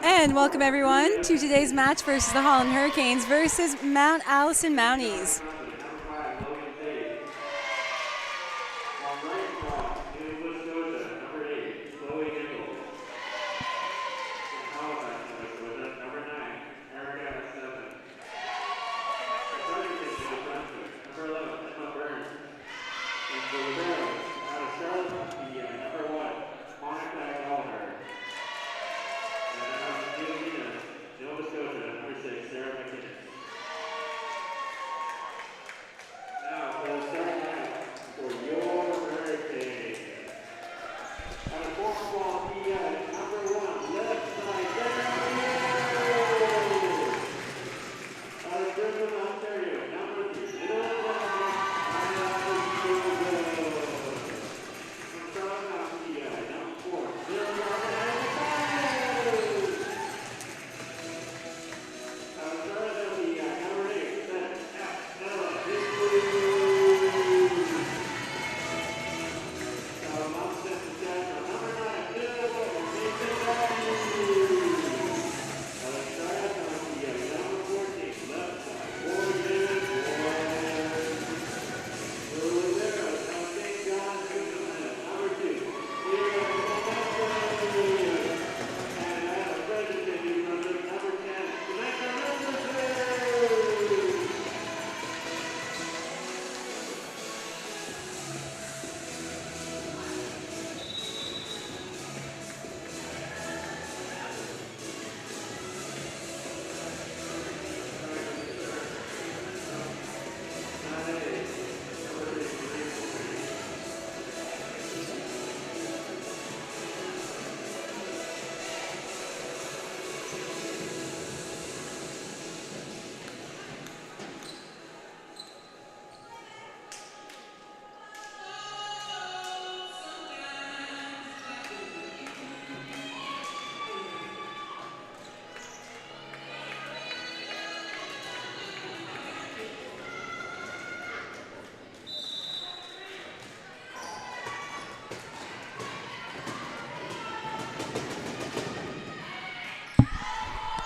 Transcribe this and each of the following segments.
And welcome everyone to today's match versus the Holland Hurricanes versus Mount Allison Mounties.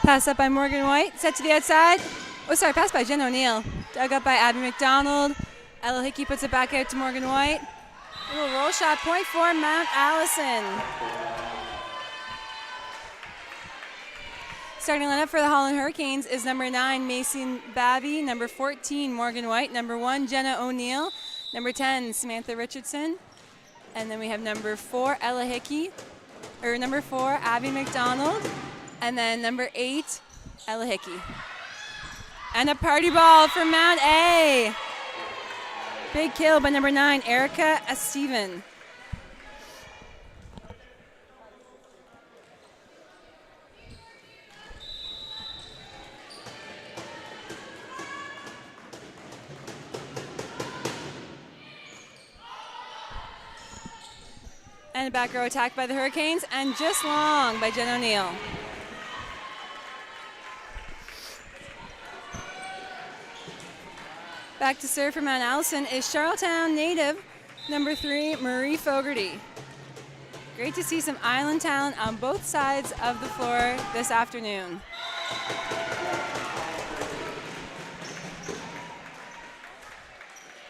Pass up by Morgan White, set to the outside. Oh, sorry, pass by Jen O'Neill. Dug up by Abby McDonald. Ella Hickey puts it back out to Morgan White. A little roll shot, point for Mount Allison. Starting lineup for the Holland Hurricanes is number 9, Mason Babby, number 14, Morgan White, number 1, Jenna O'Neill, number 10, Samantha Richardson, and then we have number 4, Ella Hickey, or number 4, Abby McDonald, and then number 8, Ella Hickey. And a party ball for Mount A. Big kill by number 9, Erica Steven. And a back row attack by the Hurricanes, and just long by Jen O'Neill. Back to serve for Mount Allison is Charlottetown native, number 3, Marie Fogarty. Great to see some island talent on both sides of the floor this afternoon.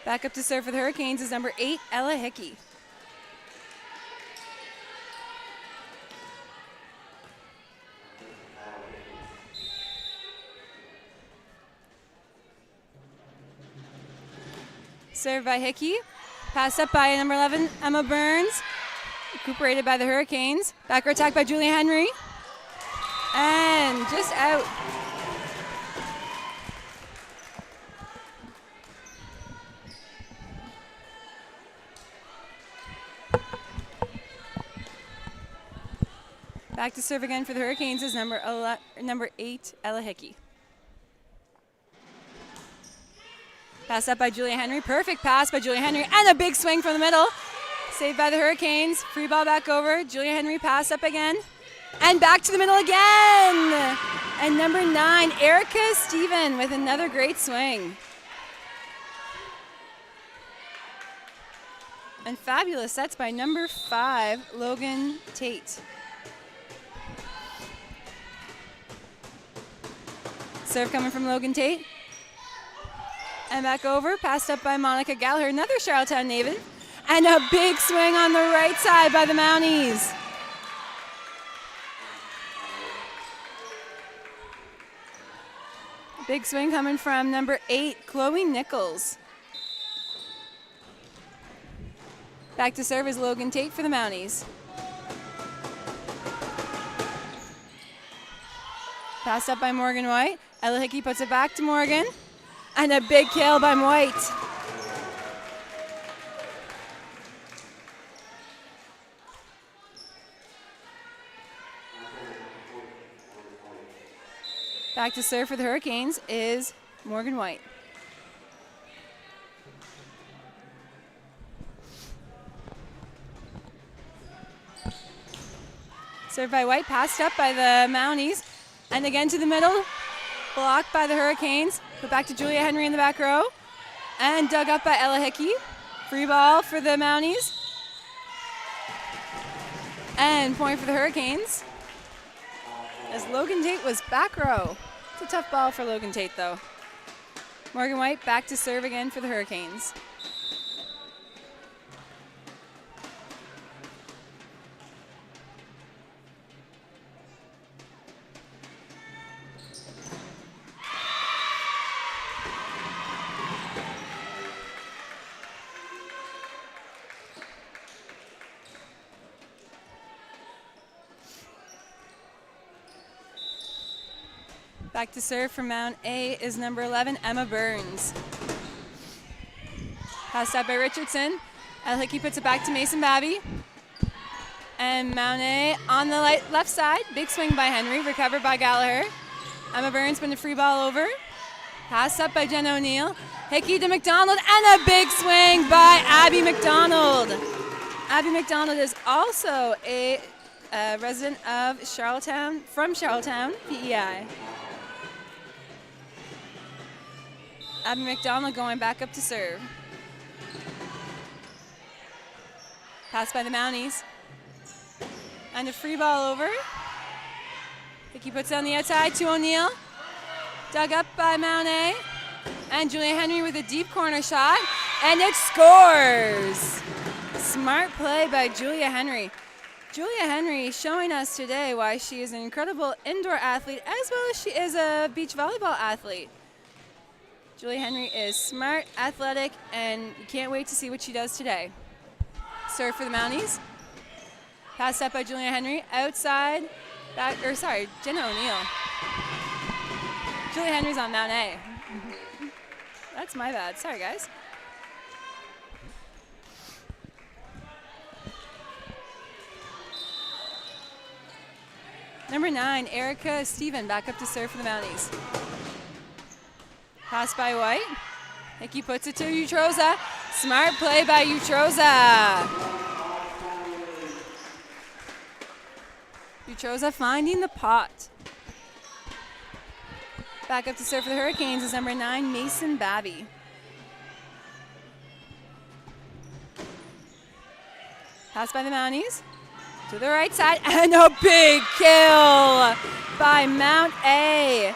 Back up to serve for the Hurricanes is number 8, Ella Hickey. Served by Hickey. Passed up by number 11, Emma Burns. Recuperated by the Hurricanes. Backer attack by Julia Henry. And just out. Back to serve again for the Hurricanes is number 8, Ella Hickey. Pass up by Julia Henry. Perfect pass by Julia Henry. And a big swing from the middle. Saved by the Hurricanes. Free ball back over. Julia Henry pass up again. And back to the middle again. And number 9, Erica Steven with another great swing. And fabulous sets by number 5, Logan Tate. Serve coming from Logan Tate. And back over, passed up by Monica Gallagher, another Charlottetown native. And a big swing on the right side by the Mounties. Big swing coming from number 8, Chloe Nichols. Back to serve is Logan Tate for the Mounties. Passed up by Morgan White. Ella Hickey puts it back to Morgan. And a big kill by White. Back to serve for the Hurricanes is Morgan White. Served by White, passed up by the Mounties. And again to the middle, blocked by the Hurricanes. Put back to Julia Henry in the back row. And dug up by Ella Hickey. Free ball for the Mounties. And point for the Hurricanes. As Logan Tate was back row. It's a tough ball for Logan Tate though. Morgan White back to serve again for the Hurricanes. Back to serve for Mount A is number 11, Emma Burns. Passed out by Richardson. Ella Hickey puts it back to Mason Babby. And Mount A on the left side. Big swing by Henry, recovered by Gallagher. Emma Burns put the free ball over. Passed up by Jenna O'Neill. Hickey to McDonald, and a big swing by Abby McDonald. Abby McDonald is also a resident of Charlottetown, from Charlottetown, PEI. Abby McDonald going back up to serve. Pass by the Mounties. And a free ball over. Hickey puts it on the outside to O'Neill. Dug up by Mount A. And Julia Henry with a deep corner shot. And it scores! Smart play by Julia Henry. Julia Henry showing us today why she is an incredible indoor athlete as well as she is a beach volleyball athlete. Julia Henry is smart, athletic, and you can't wait to see what she does today. Serve for the Mounties. Passed up by Julia Henry. Outside, Jenna O'Neill. Julia Henry's on Mount A. That's my bad. Sorry, guys. Number 9, Erica Stephen, back up to serve for the Mounties. Pass by White. Hickey puts it to Utroza. Smart play by Utroza. Utroza finding the pot. Back up to serve for the Hurricanes is number 9, Mason Babby. Pass by the Mounties. To the right side, and a big kill by Mount A.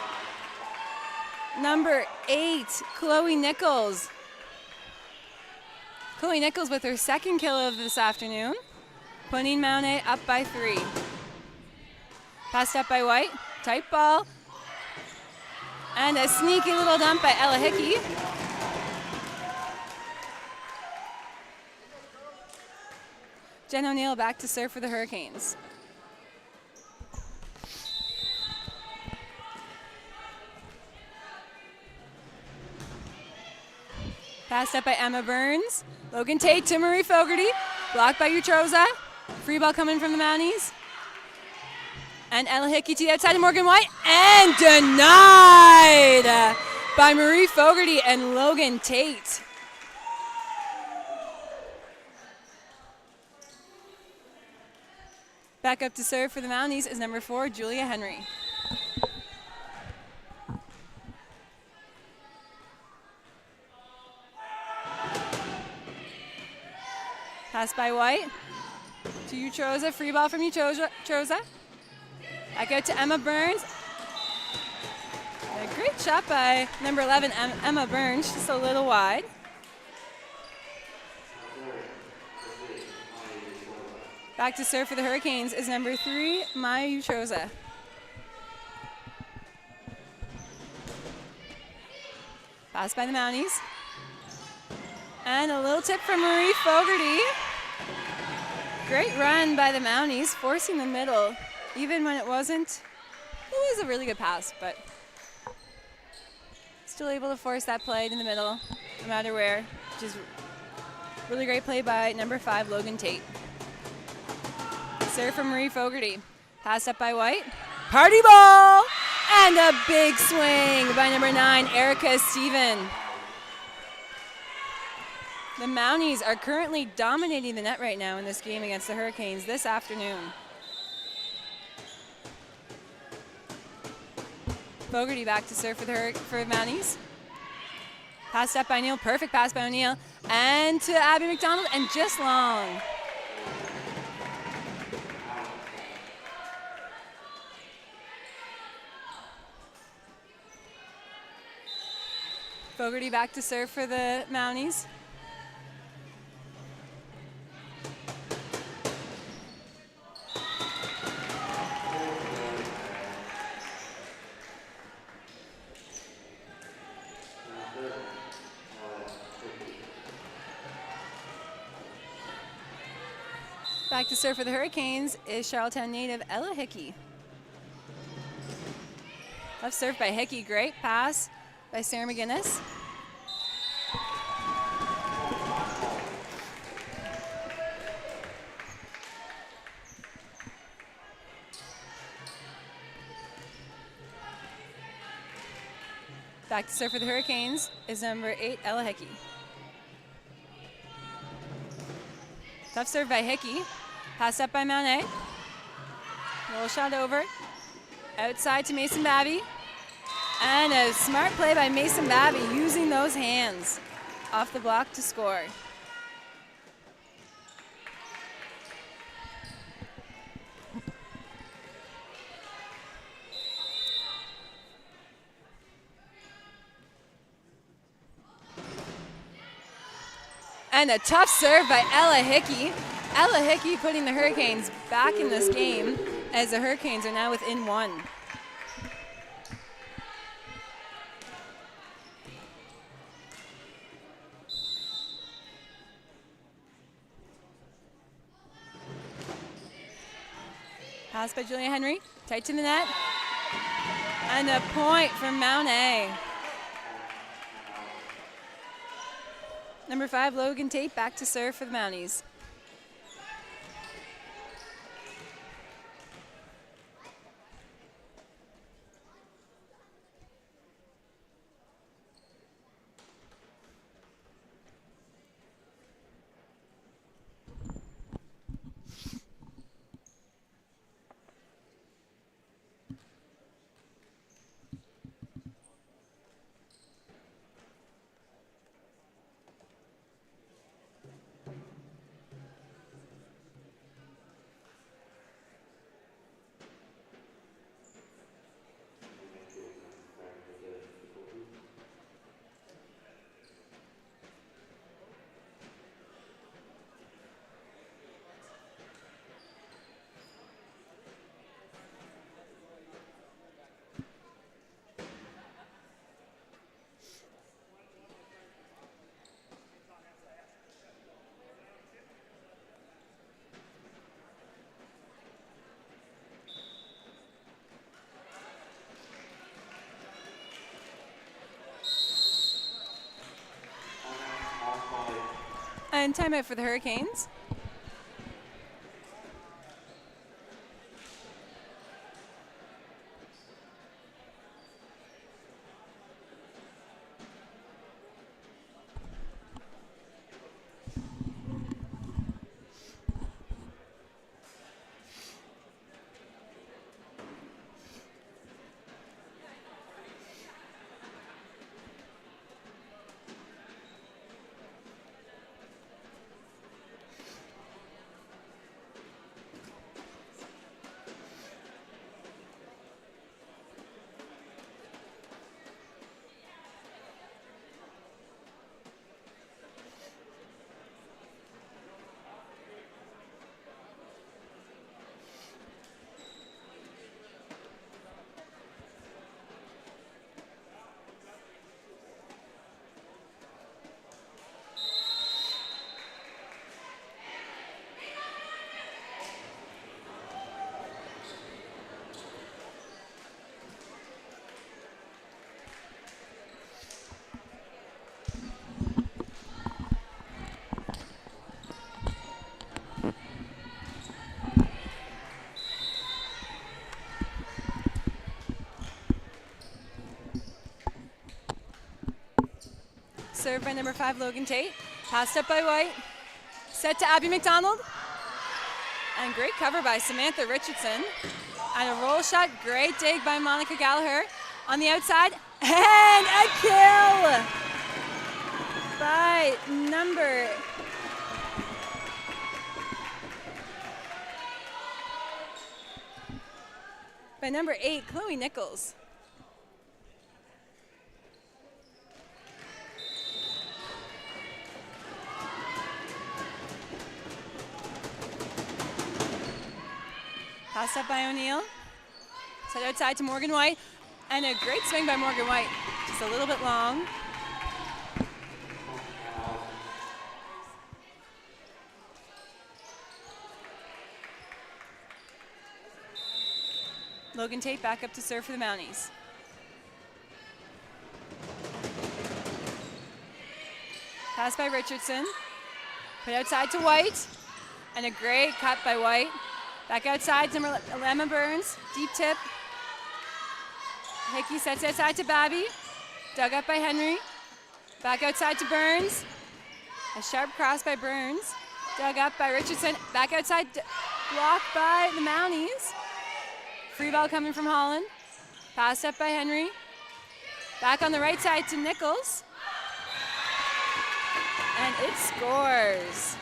Number 8, Chloe Nichols. Chloe Nichols with her second kill of this afternoon, putting Mount A up by 3. Passed up by White, tight ball, and a sneaky little dump by Ella Hickey. Jen O'Neill back to serve for the Hurricanes. Passed up by Emma Burns. Logan Tate to Marie Fogarty. Blocked by Utroza. Free ball coming from the Mounties. And Ella Hickey to the outside of Morgan White. And denied by Marie Fogarty and Logan Tate. Back up to serve for the Mounties is number 4, Julia Henry. Pass by White to Utroza. Free ball from Utroza. Back out to Emma Burns. A great Great shot by number 11, Emma Burns, just a little wide. Back to serve for the Hurricanes is number 3, Maya Utroza. Pass by the Mounties. And a little tip from Marie Fogarty. Great run by the Mounties, forcing the middle, even when it wasn't. It was a really good pass, but still able to force that play in the middle, no matter where, which is really great play by number 5, Logan Tate. Serve from Marie Fogarty. Pass up by White. Party ball! And a big swing by number 9, Erica Steven. The Mounties are currently dominating the net right now in this game against the Hurricanes this afternoon. Fogarty back to serve for the Mounties. Passed up by Neal. Perfect pass by O'Neill. And to Abby McDonald, and just long. Fogarty back to serve for the Mounties. Back to serve for the Hurricanes is Charlottetown native Ella Hickey. Left serve by Hickey, great pass by Sarah McGinnis. Back to serve for the Hurricanes is number 8, Ella Hickey. Tough serve by Hickey. Pass up by Monet. Little shot over. Outside to Mason Babby. And a smart play by Mason Babby using those hands off the block to score. And a tough serve by Ella Hickey. Ella Hickey putting the Hurricanes back in this game as the Hurricanes are now within 1. Pass by Julia Henry, tight to the net. And a point from Mount A. Number 5, Logan Tate, back to serve for the Mounties. And timeout for the Hurricanes. serve by number 5, Logan Tate. Passed up by White. Set to Abby McDonald. And great cover by Samantha Richardson. And a roll shot, great dig by Monica Gallagher. On the outside, and a kill by number by number 8, Chloe Nichols. Passed up by O'Neill. Set outside to Morgan White. And a great swing by Morgan White. Just a little bit long. Logan Tate back up to serve for the Mounties. Pass by Richardson. Put outside to White. And a great cut by White. Back outside to Emma Burns. Deep tip. Hickey sets outside to Babby. Dug up by Henry. Back outside to Burns. A sharp cross by Burns. Dug up by Richardson. Back outside. Blocked by the Mounties. Free ball coming from Holland. Passed up by Henry. Back on the right side to Nichols. And it scores.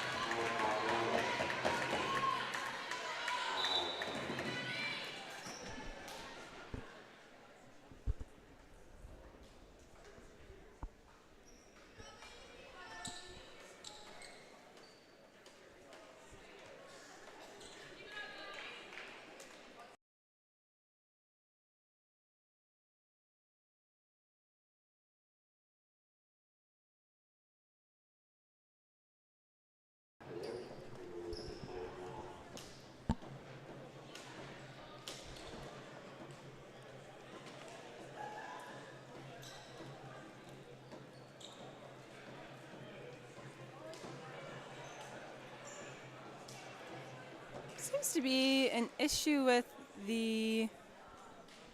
Seems to be an issue with the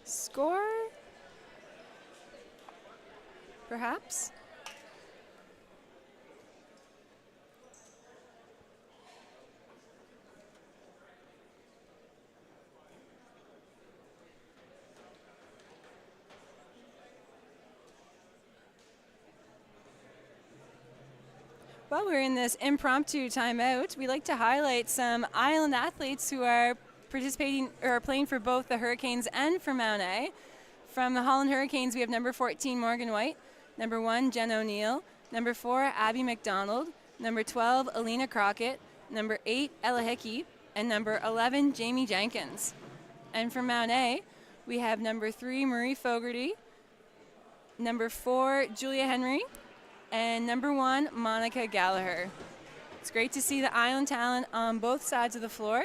score, perhaps. While we're in this impromptu timeout, we like to highlight some Island athletes who are participating or are playing for both the Hurricanes and for Mount A. From the Holland Hurricanes, we have number 14, Morgan White, number 1, Jen O'Neill, number 4, Abby McDonald, number 12, Alina Crockett, number 8, Ella Hickey, and number 11, Jamie Jenkins. And from Mount A, we have number 3, Marie Fogarty, number 4, Julia Henry, and number 1, Monica Gallagher. It's great to see the Island talent on both sides of the floor.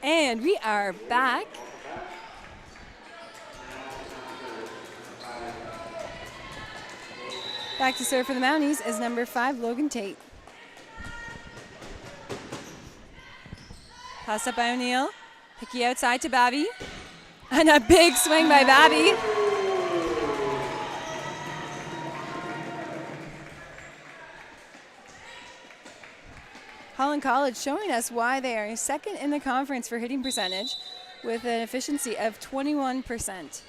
And we are back. Back to serve for the Mounties is number 5, Logan Tate. Pass up by O'Neill. Hickey outside to Babby. And a big swing by Babby. Holland College showing us why they are second in the conference for hitting percentage with an efficiency of 21%.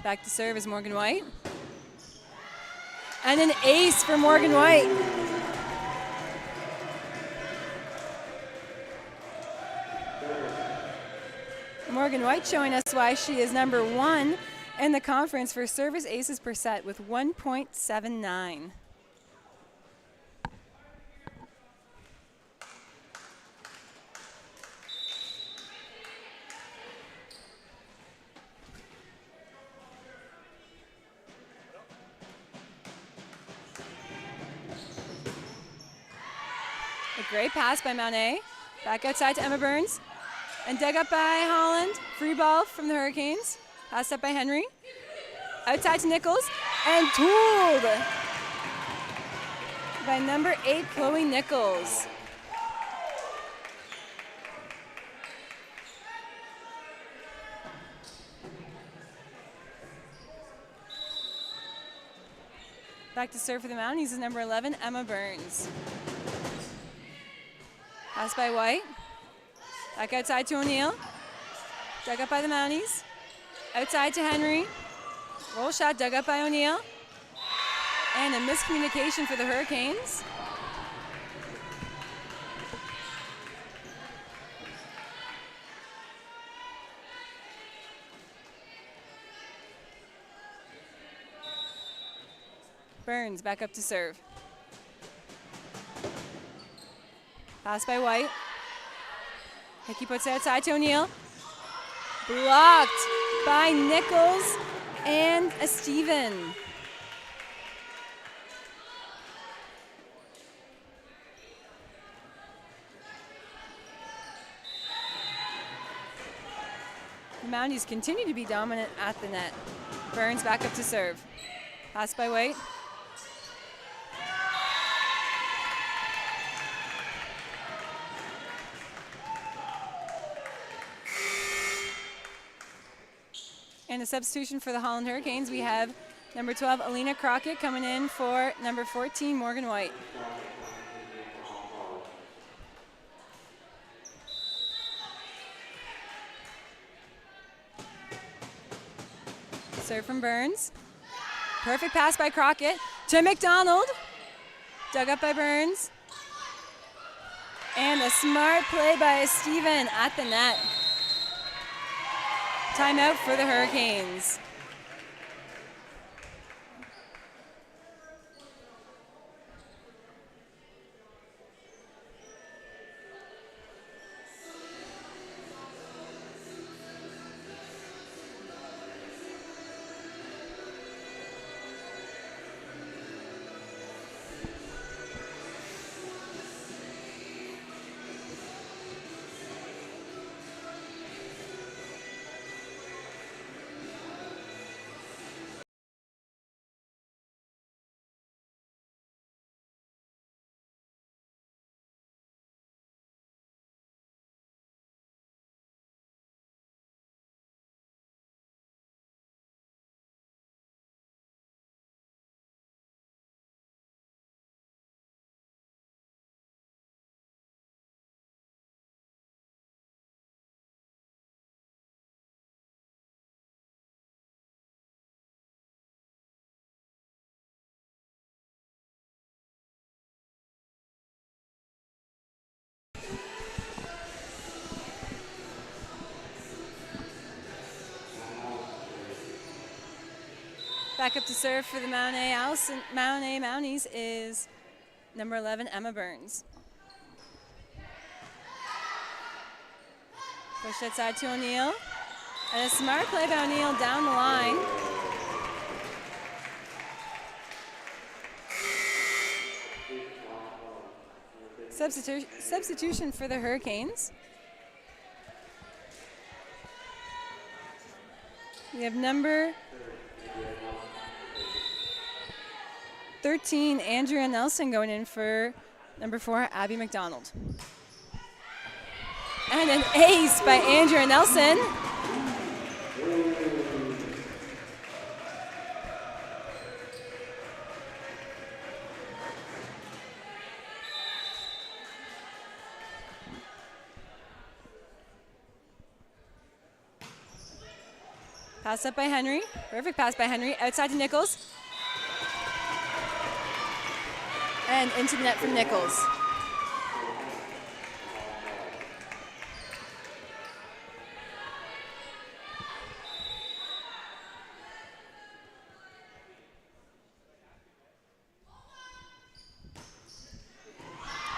Back to serve is Morgan White. And an ace for Morgan White. Morgan White showing us why she is number 1 in the conference for service aces per set with 1.79. A great pass by Monet. Back outside to Emma Burns. And dug up by Holland. Free ball from the Hurricanes. Passed up by Henry. Outside to Nichols. And tooled by number 8, Chloe Nichols. Back to serve for the Mounties is number 11, Emma Burns. Pass by White. Back outside to O'Neill. Dug up by the Mounties. Outside to Henry. Roll shot dug up by O'Neill. And a miscommunication for the Hurricanes. Burns back up to serve. Pass by White. Hickey puts it outside to O'Neill. Blocked by Nichols and a Steven. The Mounties continue to be dominant at the net. Burns back up to serve. Pass by White. And a substitution for the Holland Hurricanes, we have number 12, Alina Crockett, coming in for number 14, Morgan White. Serve from Burns. Perfect pass by Crockett to McDonald. Dug up by Burns. And a smart play by Steven at the net. Timeout for the Hurricanes. Back up to serve for the Mounties is number 11, Emma Burns. Pushed outside to O'Neill. And a smart play by O'Neill down the line. Substitution for the Hurricanes. We have number 13, Andrea Nelson, going in for number 4, Abby McDonald. And an ace by Andrea Nelson. Pass up by Henry. Perfect pass by Henry. Outside to Nichols. And into the net for Nichols.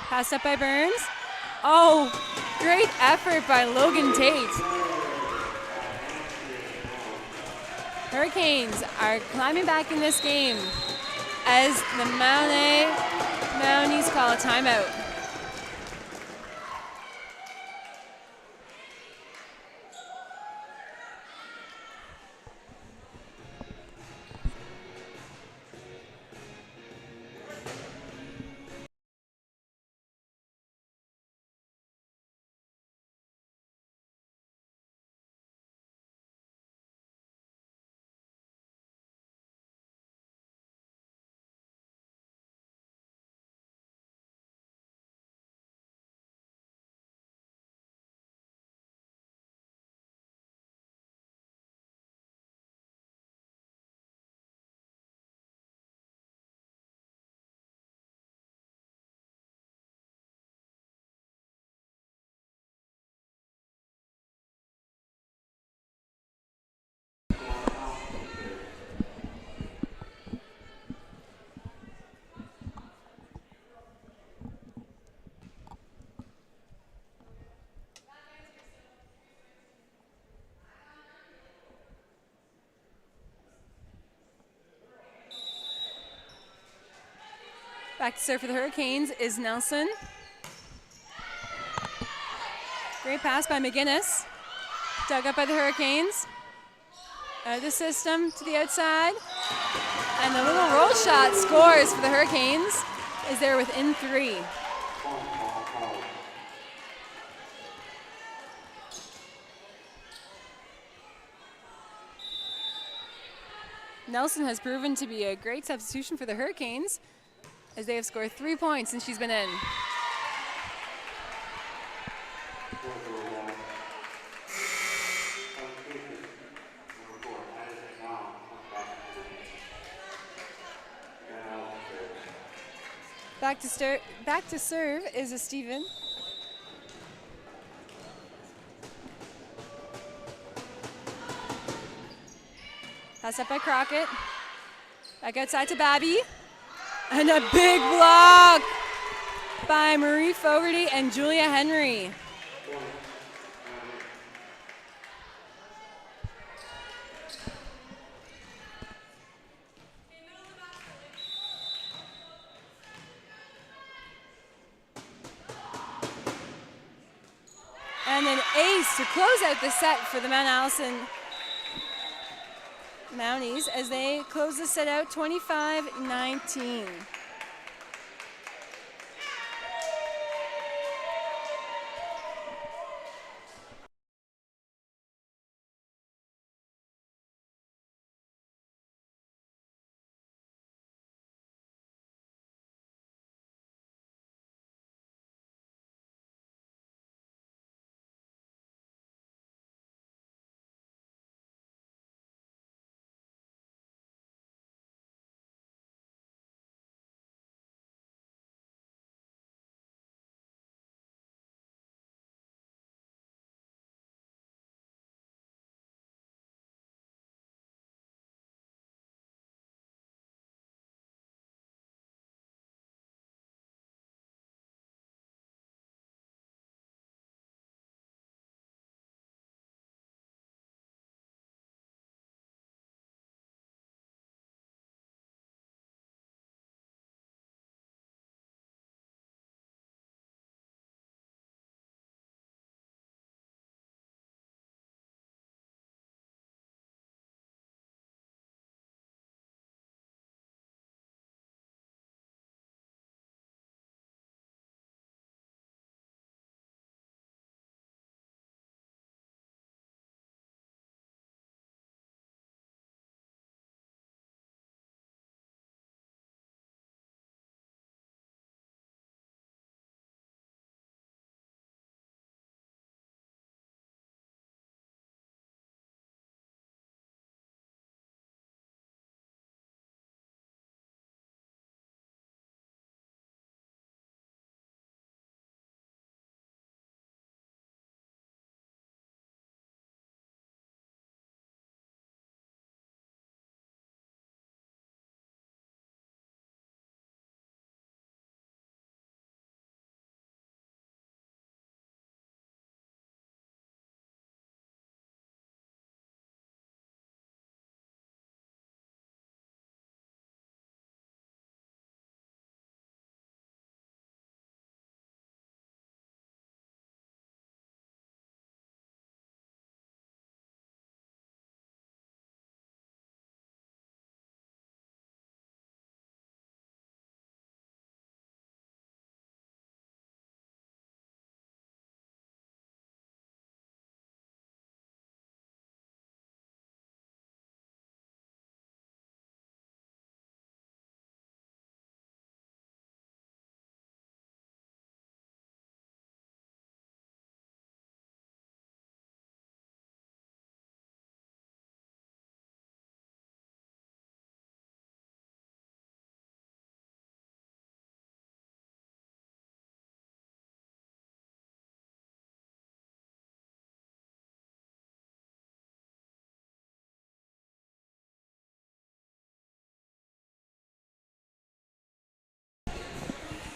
Pass up by Burns. Oh, great effort by Logan Tate. Hurricanes are climbing back in this game as the Mounties call a timeout. Back to serve for the Hurricanes is Nelson. Great pass by McGinnis. Dug up by the Hurricanes. Out of the system to the outside. And the little roll shot scores for the Hurricanes as they're within 3. Nelson has proven to be a great substitution for the Hurricanes as they have scored 3 points since she's been in. Back to serve is a Steven. Pass up by Crockett. Back outside to Babby. And a big block by Marie Fogarty and Julia Henry. And an ace to close out the set for the Mount Allison Mounties as they close the set out 25-19.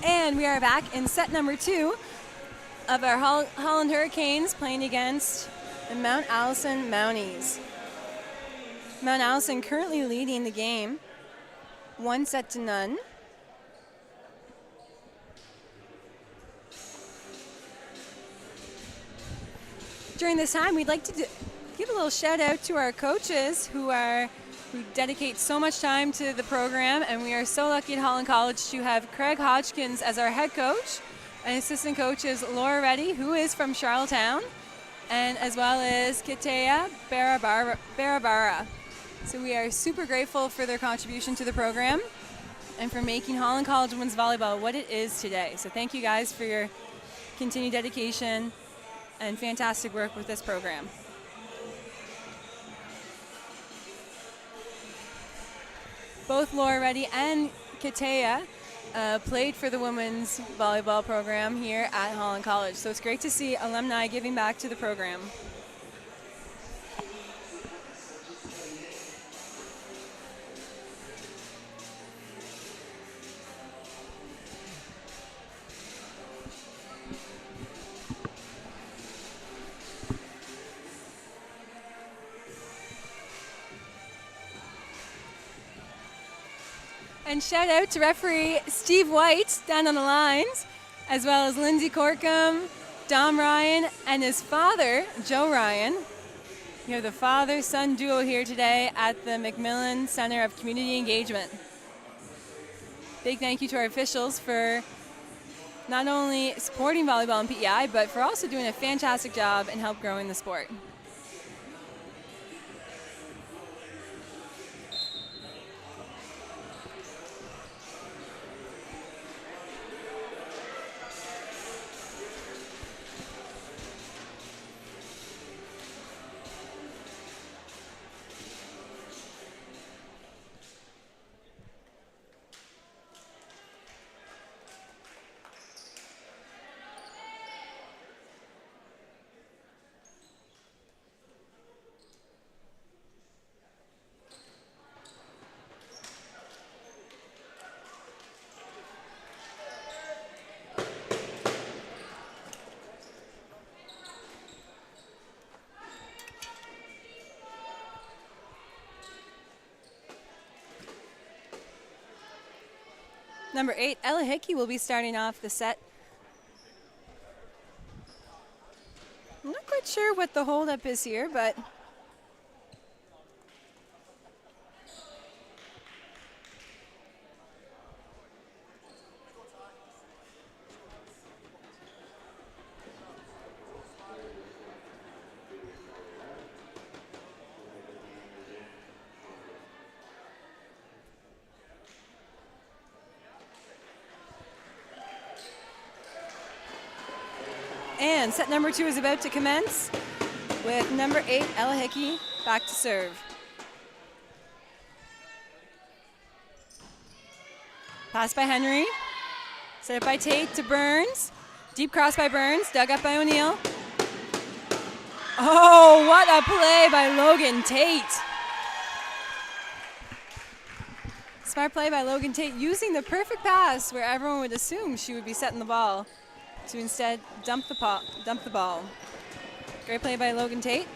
And we are back in set number 2 of our Holland Hurricanes playing against the Mount Allison Mounties. Mount Allison currently leading the game 1-0. During this time, we'd like to give a little shout out to our coaches who dedicate so much time to the program, and we are so lucky at Holland College to have Craig Hodgkins as our head coach, and assistant coach is Laura Reddy, who is from Charlottetown, and as well as Kitea Barabara. So we are super grateful for their contribution to the program and for making Holland College women's volleyball what it is today. So thank you guys for your continued dedication and fantastic work with this program. Both Laura Reddy and Kitea played for the women's volleyball program here at Holland College. So it's great to see alumni giving back to the program. And shout out to referee Steve White down on the lines, as well as Lindsay Corkum, Dom Ryan, and his father, Joe Ryan. You have the father-son duo here today at the McMillan Center of Community Engagement. Big thank you to our officials for not only supporting volleyball and PEI, but for also doing a fantastic job in help growing the sport. Number 8, Ella Hickey will be starting off the set. I'm not quite sure what the holdup is here, but and set number 2 is about to commence with number 8, Ella Hickey, back to serve. Pass by Henry. Set up by Tate to Burns. Deep cross by Burns, dug up by O'Neill. Oh, what a play by Logan Tate. Smart play by Logan Tate, using the perfect pass where everyone would assume she would be setting the ball, to instead dump the ball. Great play by Logan Tate.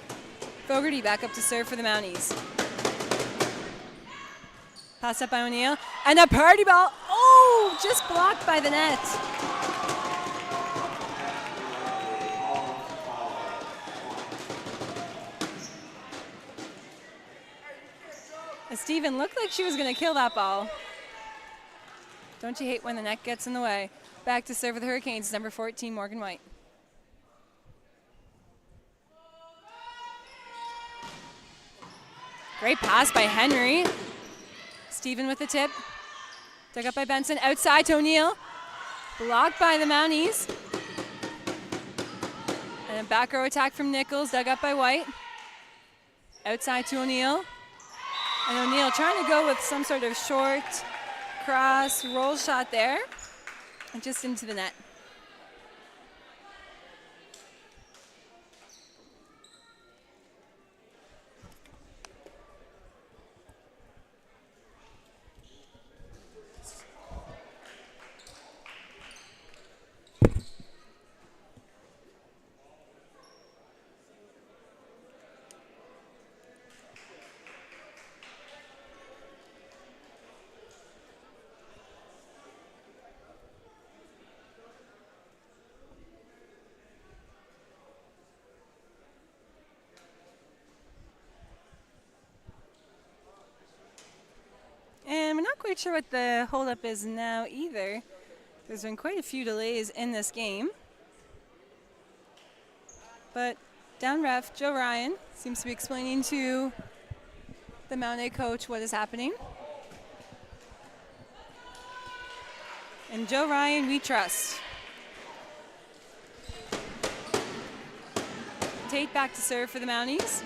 Fogarty back up to serve for the Mounties. Pass up by O'Neill, and a party ball. Oh, just blocked by the net. Steven looked like she was going to kill that ball. Don't you hate when the net gets in the way? Back to serve for the Hurricanes, number 14, Morgan White. Great pass by Henry. Steven with the tip. Dug up by Benson. Outside to O'Neill. Blocked by the Mounties. And a back row attack from Nichols. Dug up by White. Outside to O'Neill. And O'Neill trying to go with some sort of short cross roll shot there. And just into the net. quite sure what the holdup is now either. There's been quite a few delays in this game. But down ref, Joe Ryan, seems to be explaining to the Mount A coach what is happening. And Joe Ryan, we trust. Tate back to serve for the Mounties.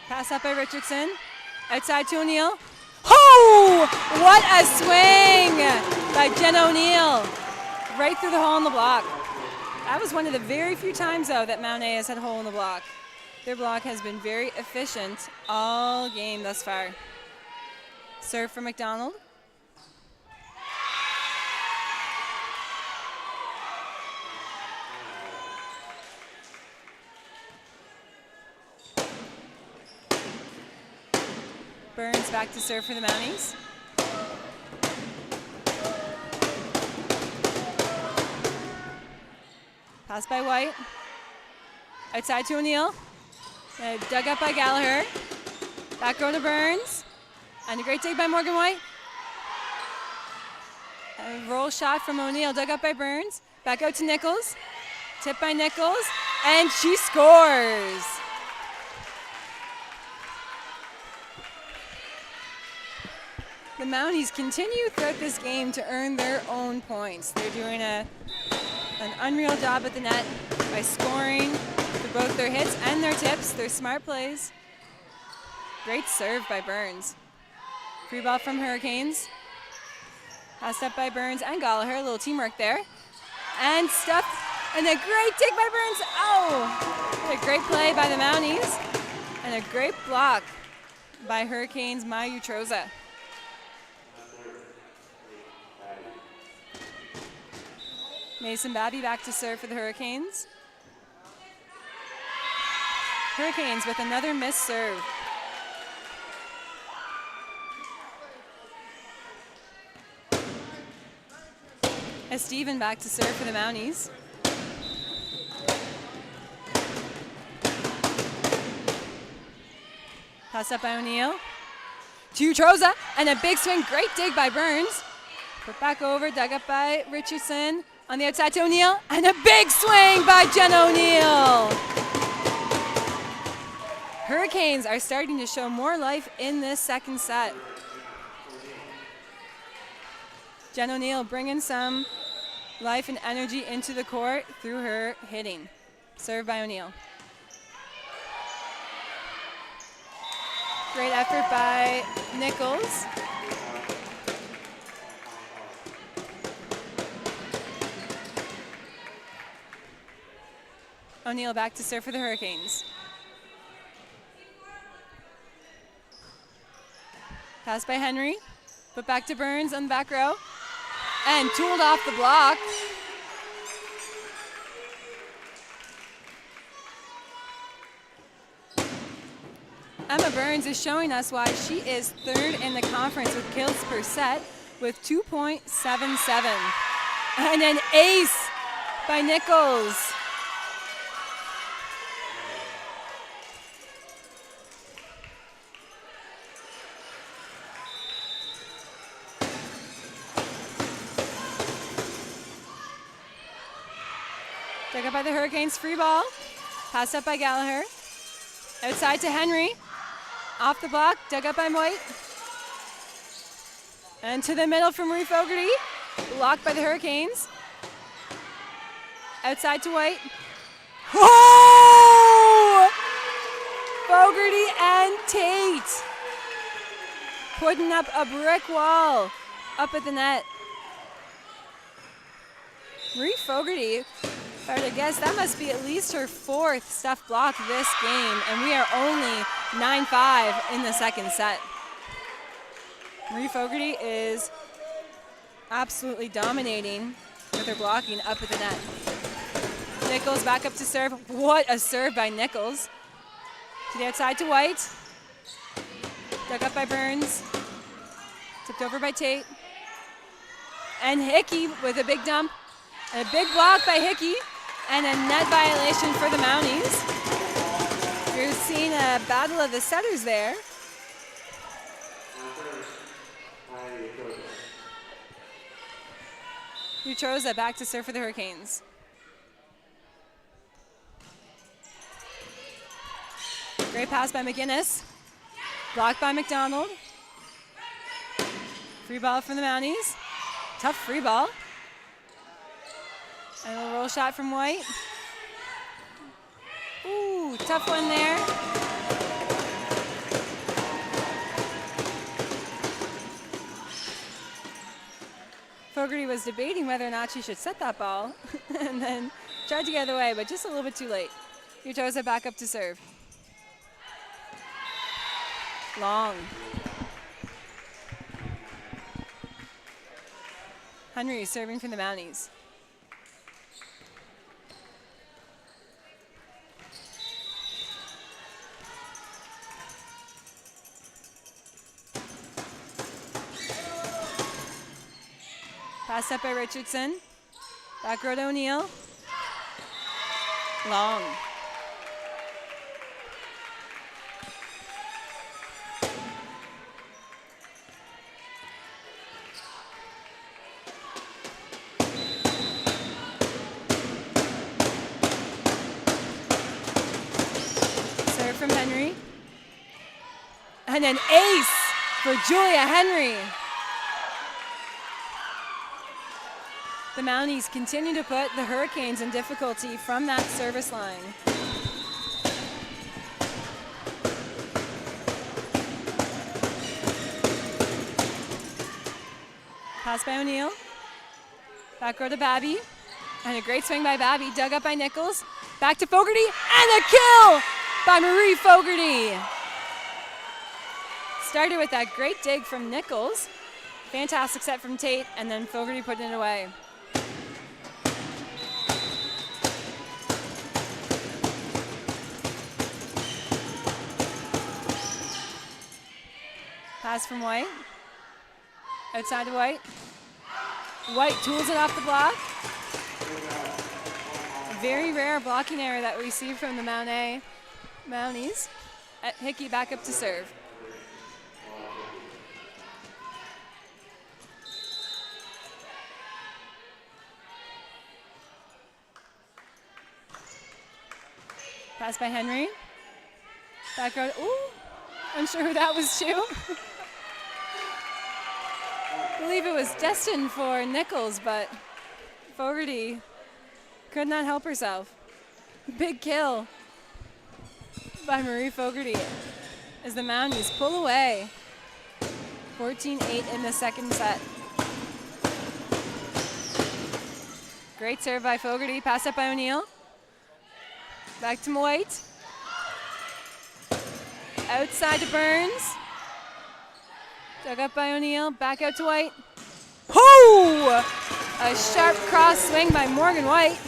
Pass up by Richardson. Outside to O'Neill. Oh! What a swing by Jen O'Neill. Right through the hole in the block. That was one of the very few times, though, that Mount A has had a hole in the block. Their block has been very efficient all game thus far. Serve for McDonald. Burns back to serve for the Mounties. Pass by White. Outside to O'Neill. Dug up by Gallagher. Back row to Burns. And a great dig by Morgan White. A roll shot from O'Neill, dug up by Burns. Back out to Nichols. Tip by Nichols. And she scores. The Mounties continue throughout this game to earn their own points. They're doing an unreal job at the net by scoring for both their hits and their tips. Their smart plays. Great serve by Burns. Free ball from Hurricanes. Passed up by Burns and Gallagher. A little teamwork there. And stuffed. And a great take by Burns. Oh! A great play by the Mounties. And a great block by Hurricanes' Maya Utroza. Mason Babby back to serve for the Hurricanes. Hurricanes with another missed serve. As Steven back to serve for the Mounties. Pass up by O'Neill. To Utroza, and a big swing, great dig by Burns. Put back over, dug up by Richardson. On the outside to O'Neill, and a big swing by Jen O'Neill. Hurricanes are starting to show more life in this second set. Jen O'Neill bringing some life and energy into the court through her hitting. Serve by O'Neill. Great effort by Nichols. O'Neill back to serve for the Hurricanes. Pass by Henry. Put back to Burns on the back row. And tooled off the block. Emma Burns is showing us why she is third in the conference with kills per set with 2.77. And an ace by Nichols. Dug up by the Hurricanes, free ball. Passed up by Gallagher. Outside to Henry. Off the block, dug up by White. And to the middle from Marie Fogarty. Blocked by the Hurricanes. Outside to White. Oh! Fogarty and Tate putting up a brick wall up at the net. Marie Fogarty, if I were to guess, that must be at least her 4th stuff block this game, and we are only 9-5 in the second set. Marie Fogarty is absolutely dominating with her blocking up at the net. Nichols back up to serve. What a serve by Nichols. To the outside to White. Dug up by Burns. Tipped over by Tate. And Hickey with a big dump. And a big block by Hickey. And a net violation for the Mounties. You're seeing a battle of the setters there. Utroza back to serve for the Hurricanes. Great pass by McGinnis. Blocked by McDonald. Free ball from the Mounties. Tough free ball. And a roll shot from White. Ooh, tough one there. Fogarty was debating whether or not she should set that ball and then tried to get it away, but just a little bit too late. Utroza back up to serve. Long. Henry serving for the Mounties. Passed up by Richardson. Back row to O'Neill. Long. Serve from Henry. And an ace for Julia Henry. The Mounties continue to put the Hurricanes in difficulty from that service line. Pass by O'Neill. Back row to Babby. And a great swing by Babby. Dug up by Nichols. Back to Fogarty. And a kill by Marie Fogarty. Started with that great dig from Nichols. Fantastic set from Tate. And then Fogarty putting it away. Pass from White. Outside to White. White tools it off the block. A very rare blocking error that we see from the Mounties. Hickey back up to serve. Pass by Henry. Back row. Ooh, unsure who that was to. I believe it was destined for Nichols, but Fogarty could not help herself. Big kill by Marie Fogarty as the Mounties pull away. 14-8 in the second set. Great serve by Fogarty, pass up by O'Neill. Back to White. Outside to Burns. Dug up by O'Neill, back out to White. Ho! A sharp cross swing by Morgan White.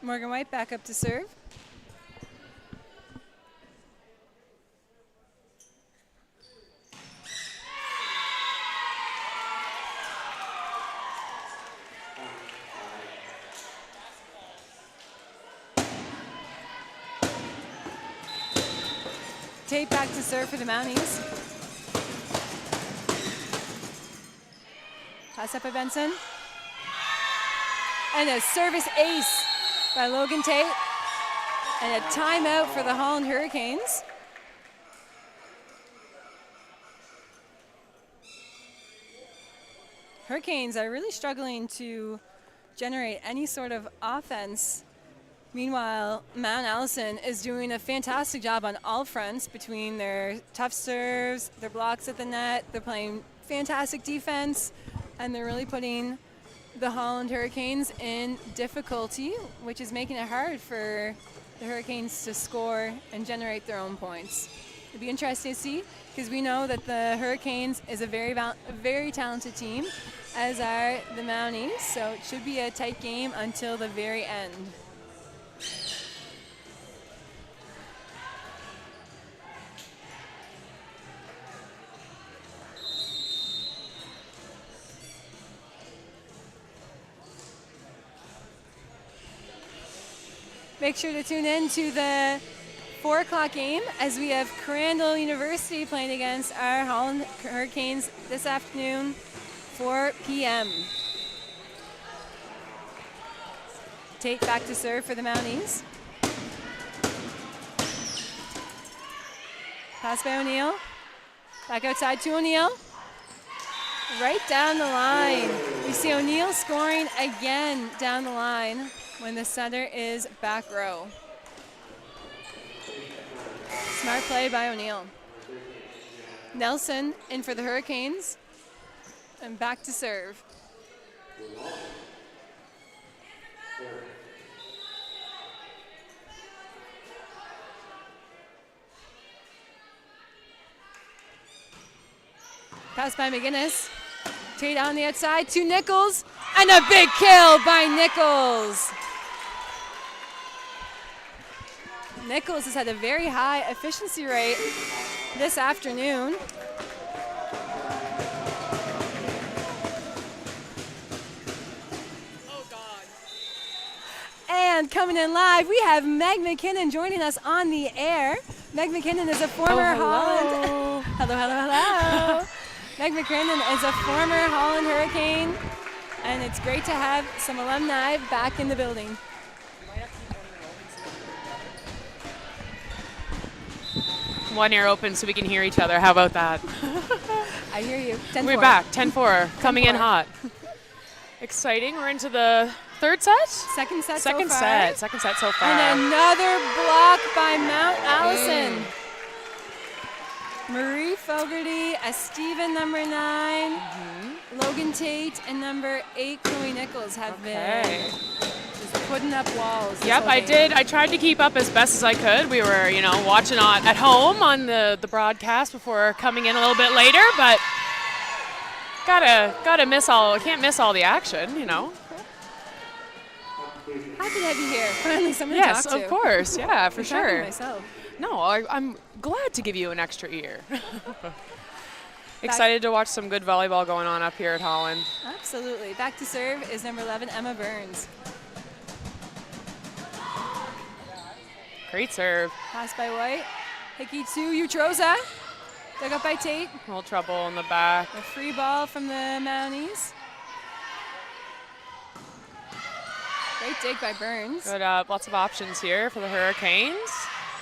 Morgan White back up to serve. Tate back to serve for the Mounties. Pass up by Benson. And a service ace by Logan Tate. And a timeout for the Holland Hurricanes. Hurricanes are really struggling to generate any sort of offense Meanwhile, Mount Allison is doing a fantastic job on all fronts between their tough serves, their blocks at the net. They're playing fantastic defense, and they're really putting the Holland Hurricanes in difficulty, which is making it hard for the Hurricanes to score and generate their own points. It'll be interesting to see, because we know that the Hurricanes is a very talented team, as are the Mounties, so it should be a tight game until the very end. Make sure to tune in to the 4 o'clock game as we have Crandall University playing against our Holland Hurricanes this afternoon, 4 p.m. Tate back to serve for the Mounties. Pass by O'Neill. Back outside to O'Neill. Right down the line. We see O'Neill scoring again down the line when the center is back row. Smart play by O'Neill. Nelson in for the Hurricanes. And back to serve. Pass by McGinnis. Tate on the outside to Nichols. And a big kill by Nichols. Nichols has had a very high efficiency rate this afternoon. Oh, God. And coming in live, we have Meg McKinnon joining us on the air. Meg McKinnon is a former Holland. Hello. Meg McKinnon is a former Holland Hurricane, and it's great to have some alumni back in the building. One ear open so we can hear each other. How about that? I hear you. 10-4. We're back. 10-4. Coming in hot. Exciting. We're into the third set? Second set so far. Second set so far. And another block by Mount Allison. Marie Fogarty, a Steven number 9, Logan Tate, and number 8, Chloe Nichols have been just putting up walls. Yep, I did. I tried to keep up as best as I could. We were, watching at home on the broadcast before coming in a little bit later, but can't miss all the action, Happy to have you here. Finally, someone to talk to. Yes, of course. Yeah, for sure. Myself. No, I'm glad to give you an extra ear. Excited to watch some good volleyball going on up here at Holland. Absolutely. Back to serve is number 11, Emma Burns. Great serve. Pass by White. Hickey to Utroza. Dug up by Tate. A little trouble in the back. A free ball from the Mounties. Great dig by Burns. Good, lots of options here for the Hurricanes.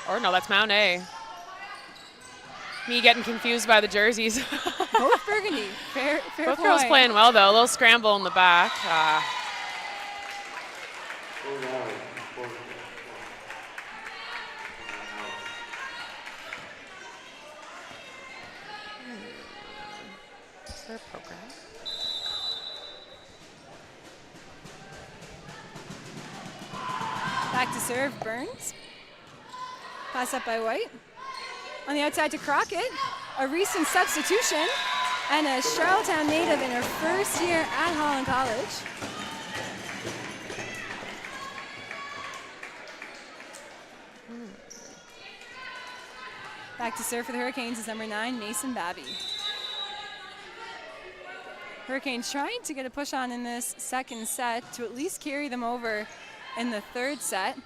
Or no, that's Mount A. Me getting confused by the jerseys. Both burgundy. Fair Both point. girls playing well, though. A little scramble in the back. Is there a program? Back to serve, Burns. Pass up by White. On the outside to Crockett, a recent substitution, and a Charlottetown native in her first year at Holland College. Back to serve for the Hurricanes is number 9, Mason Babby. Hurricanes trying to get a push on in this second set to at least carry them over in the third set.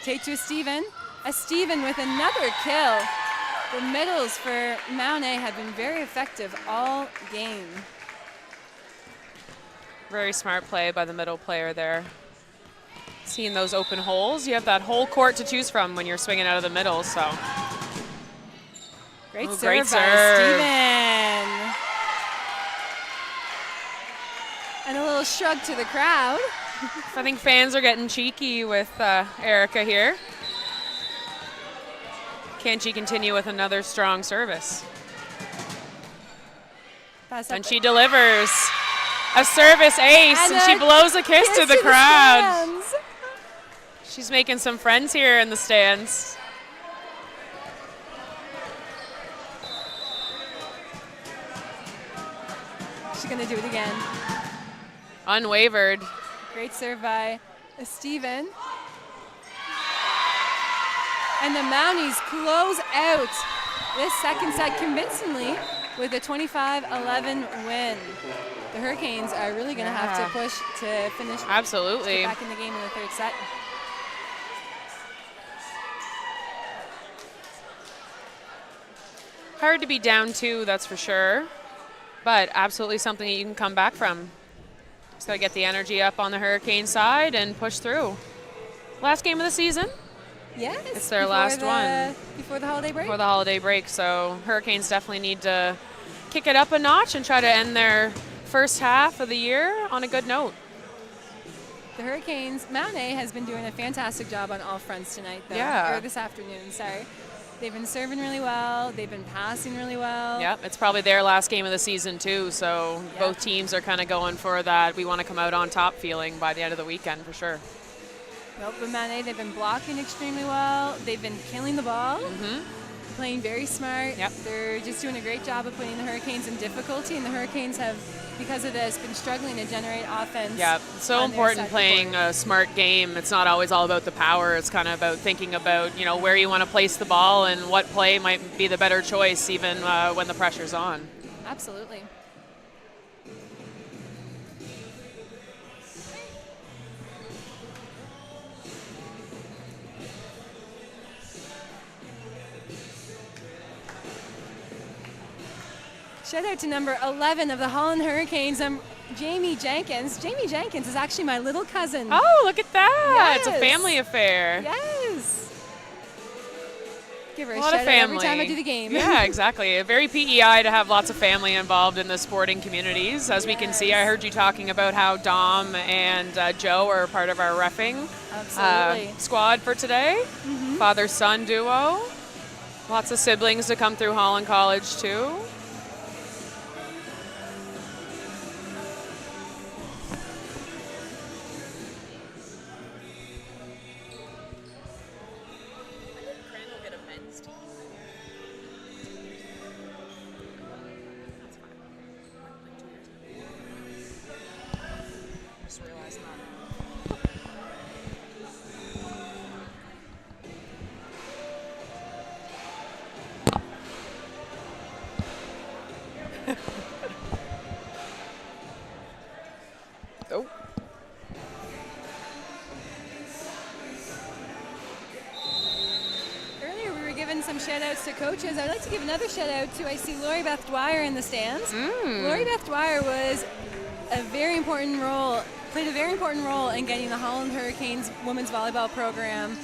Tate to a Steven with another kill. The middles for Mount A have been very effective all game. Very smart play by the middle player there. Seeing those open holes, you have that whole court to choose from when you're swinging out of the middle, so. Great serve by Steven. And a little shrug to the crowd. I think fans are getting cheeky with Erica here. Can she continue with another strong service? And she delivers a service ace, and she blows a kiss to the crowd. She's making some friends here in the stands. She's going to do it again. Unwavered. Great serve by Steven. And the Mounties close out this second set convincingly with a 25-11 win. The Hurricanes are really going to have to push to finish. Absolutely. To get back in the game in the third set. Hard to be down 2, that's for sure. But absolutely something that you can come back from. Just got to get the energy up on the Hurricane side and push through. Last game of the season. Yes. It's their last one. Before the holiday break? Before the holiday break. So Hurricanes definitely need to kick it up a notch and try to end their first half of the year on a good note. The Hurricanes, Mount A has been doing a fantastic job on all fronts tonight, though. Yeah. Or this afternoon, sorry. They've been serving really well. They've been passing really well. Yep, it's probably their last game of the season, too. So both teams are kind of going for that. We want to come out on top feeling by the end of the weekend, for sure. Nope, but Mane, they've been blocking extremely well. They've been killing the ball, playing very smart. Yep. They're just doing a great job of putting the Hurricanes in difficulty, and the Hurricanes have, because of this, been struggling to generate offense. Yeah, it's so important playing a smart game. It's not always all about the power. It's kind of about thinking about, where you want to place the ball and what play might be the better choice, even when the pressure's on. Absolutely. Shout out to number 11 of the Holland Hurricanes, Jamie Jenkins. Jamie Jenkins is actually my little cousin. Oh, look at that. Yes. It's a family affair. Yes. Give her a lot shout of family. out every time I do the game. Yeah, exactly. Very PEI to have lots of family involved in the sporting communities. As we can see, I heard you talking about how Dom and Joe are part of our reffing squad for today. Father-son duo. Lots of siblings to come through Holland College, too. Some shout outs to coaches. I'd like to give another shout out to, I see Lori Beth Dwyer in the stands. Lori Beth Dwyer was played a very important role in getting the Holland Hurricanes women's volleyball program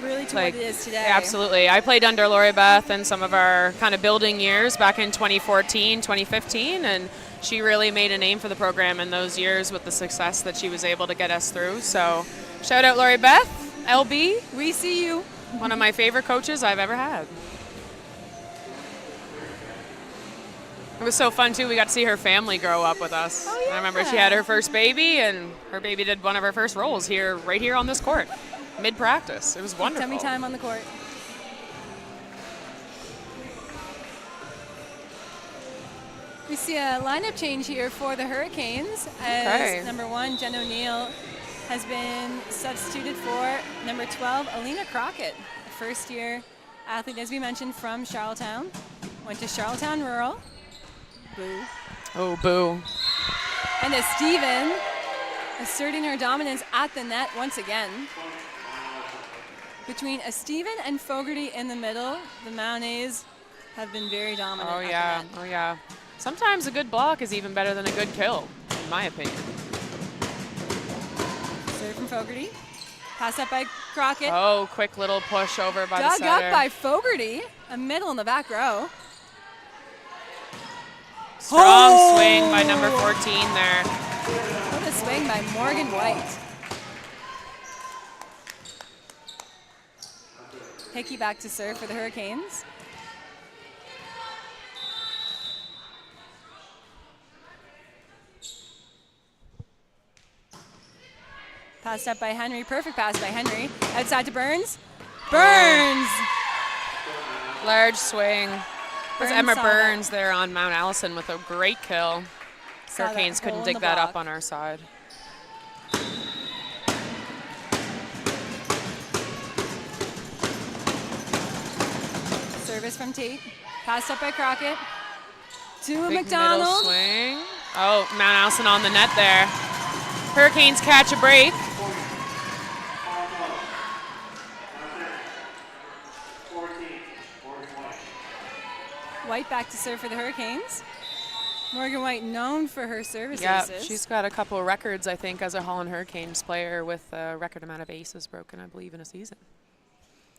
really to what it is today. Absolutely. I played under Lori Beth in some of our kind of building years back in 2014, 2015, and she really made a name for the program in those years with the success that she was able to get us through. So shout out Lori Beth, LB. We see you. One of my favorite coaches I've ever had. It was so fun, too. We got to see her family grow up with us. Oh, yeah. I remember she had her first baby, and her baby did one of her first rolls right here on this court, mid-practice. It was wonderful. Tummy time on the court. We see a lineup change here for the Hurricanes as number 1, Jen O'Neill, has been substituted for number 12, Alina Crockett, a first-year athlete, as we mentioned, from Charlottetown. Went to Charlottetown Rural. Boo. Oh, boo. And a Steven asserting her dominance at the net once again. Between a Steven and Fogarty in the middle, the Mounties have been very dominant at the net. Oh, yeah. Sometimes a good block is even better than a good kill, in my opinion. Serve from Fogarty. Pass up by Crockett. Oh, quick little push over by the setter. Dug up by Fogarty. A middle in the back row. Strong swing by number 14 there. What a swing by Morgan White. Hickey back to serve for the Hurricanes. Passed up by Henry. Perfect pass by Henry. Outside to Burns. Burns! Large swing. There's Emma saw Burns there on Mount Allison with a great kill. Saw that Hurricanes hole couldn't in dig the that up block. on our side. Service from Tate. Passed up by Crockett. To Big McDonald. middle swing. Oh, Mount Allison on the net there. Hurricanes catch a break. White back to serve for the Hurricanes. Morgan White known for her service Yeah, aces. she's got a couple of records, I think, as a Holland Hurricanes player with a record amount of aces broken, I believe, in a season.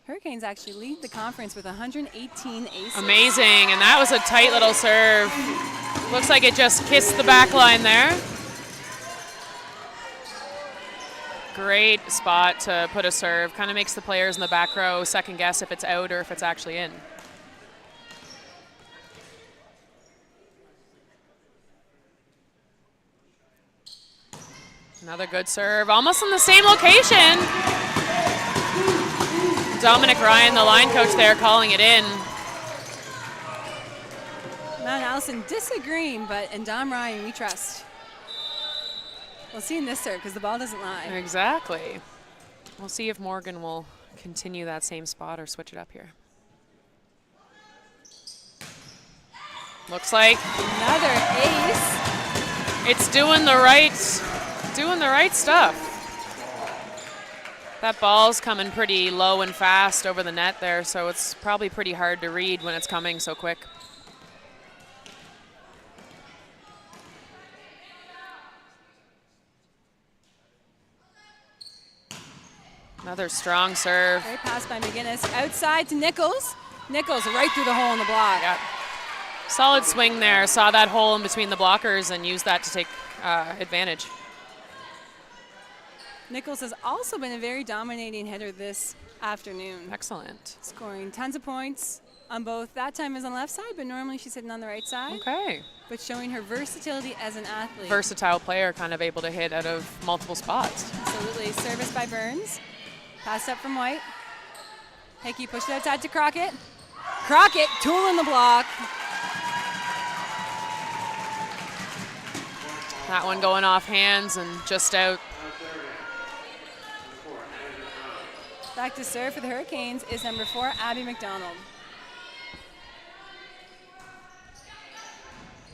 Hurricanes actually lead the conference with 118 aces. Amazing, and that was a tight little serve. Looks like it just kissed the back line there. Great spot to put a serve. Kind of makes the players in the back row second guess if it's out or if it's actually in. Another good serve, almost in the same location. Dominic Ryan, the line coach there, calling it in. Mount Allison disagreeing, but in Dom Ryan we trust. We'll see in this serve because the ball doesn't lie. Exactly. We'll see if Morgan will continue that same spot or switch it up here. Looks like Another ace. it's doing the right stuff. That ball's coming pretty low and fast over the net there, so it's probably pretty hard to read when it's coming so quick. Another strong serve. Great pass by McGinnis. Outside to Nichols. Nichols right through the hole in the block. Yeah. Solid swing there. Saw that hole in between the blockers and used that to take advantage. Nichols has also been a very dominating hitter this afternoon. Excellent. Scoring tons of points on both. That time is on the left side, but normally she's hitting on the right side. Okay. But showing her versatility as an athlete. Versatile player, kind of able to hit out of multiple spots. Absolutely. Service by Burns. Pass up from White. Hickey pushed it outside to Crockett. Crockett, tool in the block. That one going off hands and just out. Back to serve for the Hurricanes is number 4, Abby McDonald.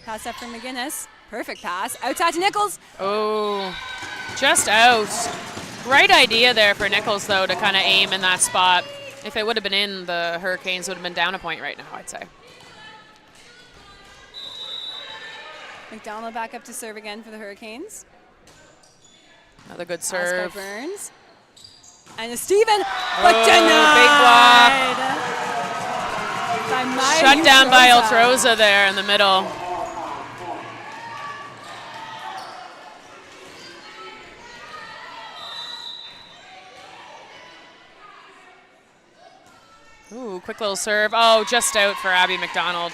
Pass up from McGinnis. Perfect pass. Outside to Nichols. Oh, just out. Right idea there for Nichols, though, to kind of aim in that spot. If it would have been in, the Hurricanes would have been down a point right now, I'd say. McDonald back up to serve again for the Hurricanes. Another good Pass serve. by Burns. And a Steven, but denied. Big block. By Maya Shut down by Ultroza. Ultroza there in the middle. Ooh, quick little serve. Oh, just out for Abby McDonald.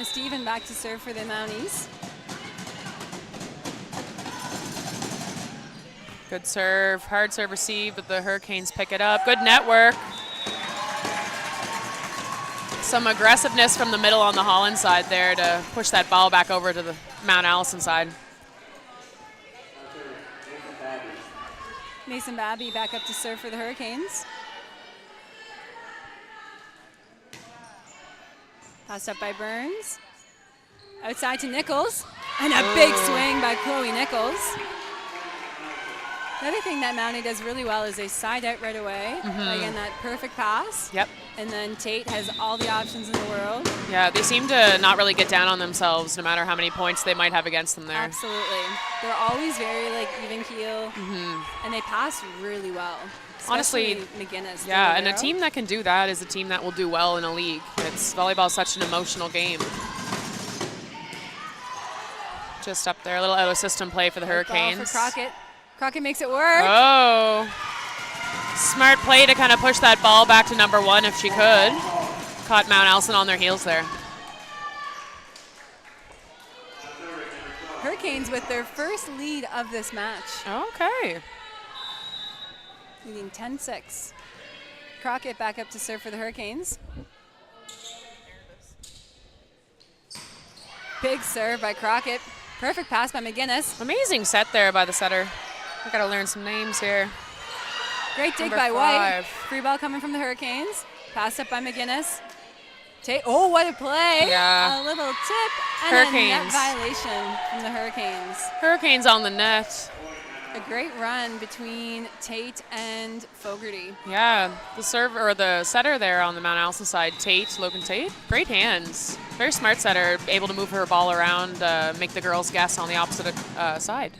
A Steven back to serve for the Mounties. Good serve. Hard serve received, but the Hurricanes pick it up. Good network. Some aggressiveness from the middle on the Holland side there to push that ball back over to the Mount Allison side. Mason Babby back up to serve for the Hurricanes. Passed up by Burns. Outside to Nichols. And a big swing by Chloe Nichols. Another thing that Mountie does really well is they side out right away. Again, that perfect pass. Yep. And then Tate has all the options in the world. Yeah, they seem to not really get down on themselves no matter how many points they might have against them there. Absolutely. They're always very even keel. And they pass really well. Honestly, Especially McGinnis. Yeah, and a team that can do that is a team that will do well in a league. Volleyball is such an emotional game. Just up there, a little out-of-system play for the Hurricanes. Ball for Crockett. Crockett makes it work. Oh. Smart play to kind of push that ball back to number 1 if she could. Caught Mount Allison on their heels there. Hurricanes with their first lead of this match. Okay. Leading 10-6. Crockett back up to serve for the Hurricanes. Big serve by Crockett. Perfect pass by McGinnis. Amazing set there by the setter. I gotta learn some names here. Great dig Number by 5. White. Free ball coming from the Hurricanes. Pass up by McGinnis. Oh, what a play. Yeah. A little tip and Hurricanes. a net violation from the Hurricanes. Hurricanes on the net. A great run between Tate and Fogarty. Yeah, the setter there on the Mount Allison side, Logan Tate, great hands. Very smart setter, able to move her ball around, make the girls guess on the opposite side.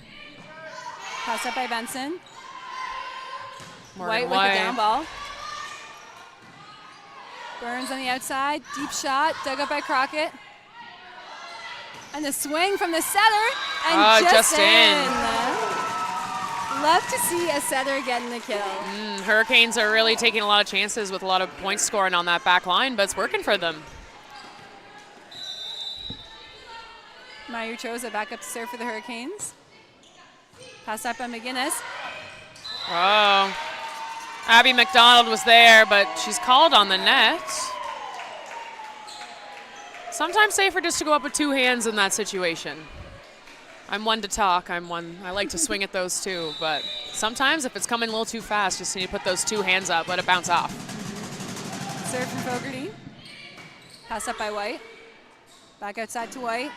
Pass up by Benson. Morgan White with the down ball. Burns on the outside, deep shot, dug up by Crockett. And the swing from the setter, and just in. Love to see a setter getting the kill. Hurricanes are really taking a lot of chances with a lot of points scoring on that back line, but it's working for them. Mayu Choza back up to serve for the Hurricanes. Pass up by McGinnis. Oh. Abby McDonald was there, but she's called on the net. Sometimes safer just to go up with 2 hands in that situation. I'm one to talk. I like to swing at those too, but sometimes if it's coming a little too fast, just need to put those 2 hands up, let it bounce off. Serve from Fogarty. Pass up by White. Back outside to White.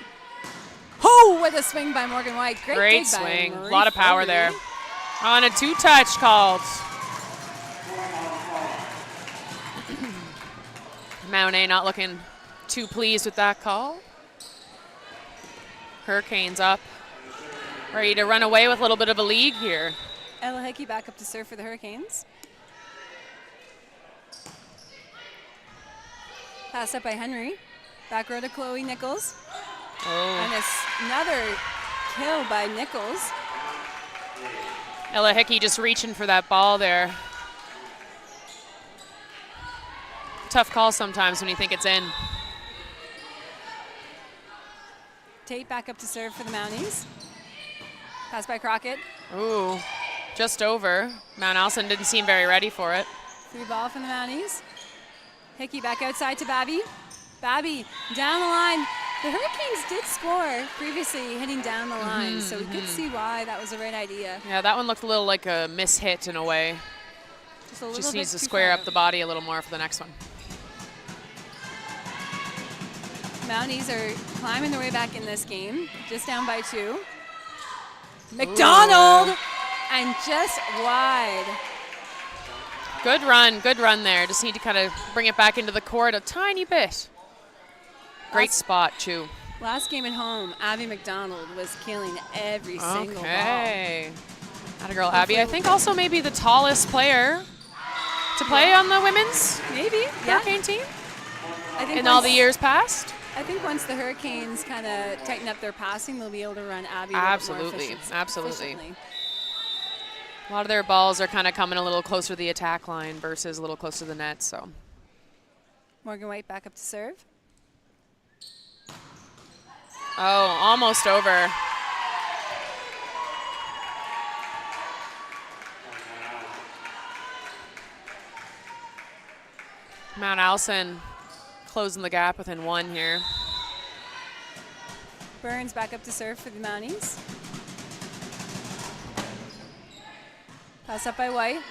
Oh, what a swing by Morgan White. Great swing. A lot of power there. On a 2-touch called. Mount A not looking too pleased with that call. Hurricanes up. Ready to run away with a little bit of a lead here. Ella Hickey back up to serve for the Hurricanes. Pass up by Henry. Back row to Chloe Nichols. Oh. And another kill by Nichols. Ella Hickey just reaching for that ball there. Tough call sometimes when you think it's in. Tate back up to serve for the Mounties. Pass by Crockett. Ooh, just over. Mount Allison didn't seem very ready for it. Free ball from the Mounties. Hickey back outside to Babby. Babby down the line. The Hurricanes did score previously hitting down the line, so we could see why that was the right idea. Yeah, that one looked a little like a mishit in a way. Just needs to square up the body a little more for the next one. Mounties are climbing their way back in this game, just down by 2. McDonald, and just wide. Good run there. Just need to kind of bring it back into the court a tiny bit. Great spot, Chu. Last game at home, Abby McDonald was killing every single ball. Okay. Atta girl, Abby. I think also maybe the tallest player to play on the women's Hurricane team I think in all the years past. I think once the Hurricanes kind of tighten up their passing, they'll be able to run Abby Absolutely. efficiently. A lot of their balls are kind of coming a little closer to the attack line versus a little closer to the net. So Morgan White back up to serve. Oh, almost over. Mount Allison closing the gap within 1 here. Burns back up to serve for the Mounties. Pass up by White.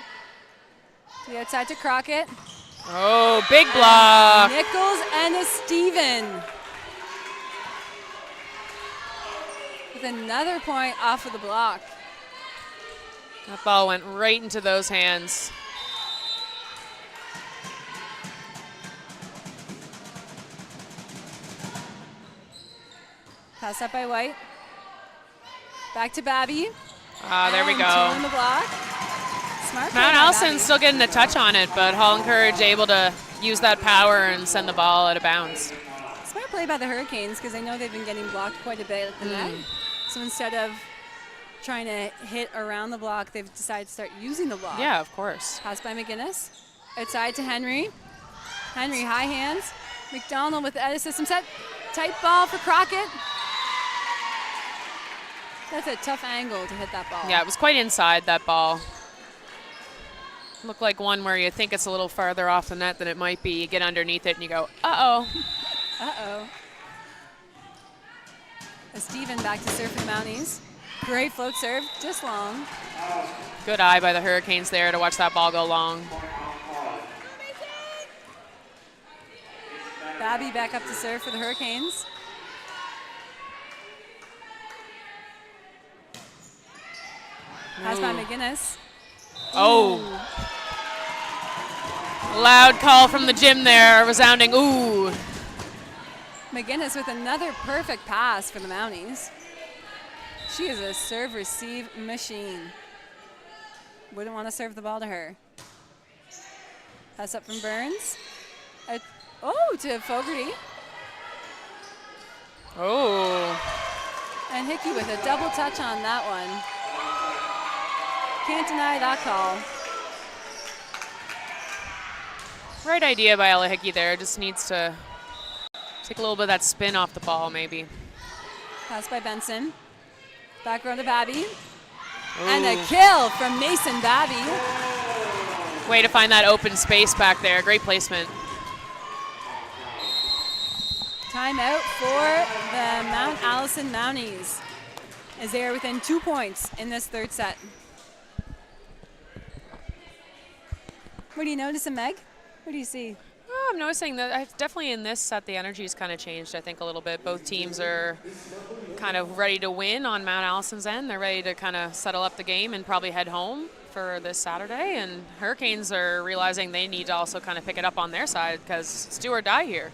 To the outside to Crockett. Oh, big block. Nichols and a Steven. With another point off of the block. That ball went right into those hands. Pass up by White. Back to Babby. There we go. 2 on the block. Smart. Mount Allison's still getting a touch on it, but Holland Courage able to use that power and send the ball out of bounds. Smart play by the Hurricanes because I know they've been getting blocked quite a bit at the net. So instead of trying to hit around the block, they've decided to start using the block. Yeah, of course. Pass by McGinnis. Outside to Henry. Henry, high hands. McDonald with the edit system set. Tight ball for Crockett. That's a tough angle to hit that ball. Yeah, it was quite inside, that ball. Looked like one where you think it's a little farther off the net than it might be. You get underneath it and you go, uh-oh. Uh-oh. Steven back to serve for the Mounties. Great float serve, just long. Good eye by the Hurricanes there to watch that ball go long. Babby back up to serve for the Hurricanes. Pass by McGinnis. Oh. Loud call from the gym there, resounding ooh. McGinnis with another perfect pass for the Mounties. She is a serve-receive machine. Wouldn't want to serve the ball to her. Pass up from Burns. To Fogarty. Oh. And Hickey with a double touch on that one. Can't deny that call. Right idea by Ella Hickey there. Just needs to take a little bit of that spin off the ball, maybe. Pass by Benson. Back row to Babby. Ooh. And a kill from Mason Babby. Way to find that open space back there. Great placement. Timeout for the Mount Allison Mounties, as they are within 2 points in this third set. What are you noticing, Meg? What do you see? Oh, I'm noticing that definitely in this set the energy's kind of changed, I think, a little bit. Both teams are kind of ready to win on Mount Allison's end. They're ready to kind of settle up the game and probably head home for this Saturday. And Hurricanes are realizing they need to also kind of pick it up on their side because it's do or die here.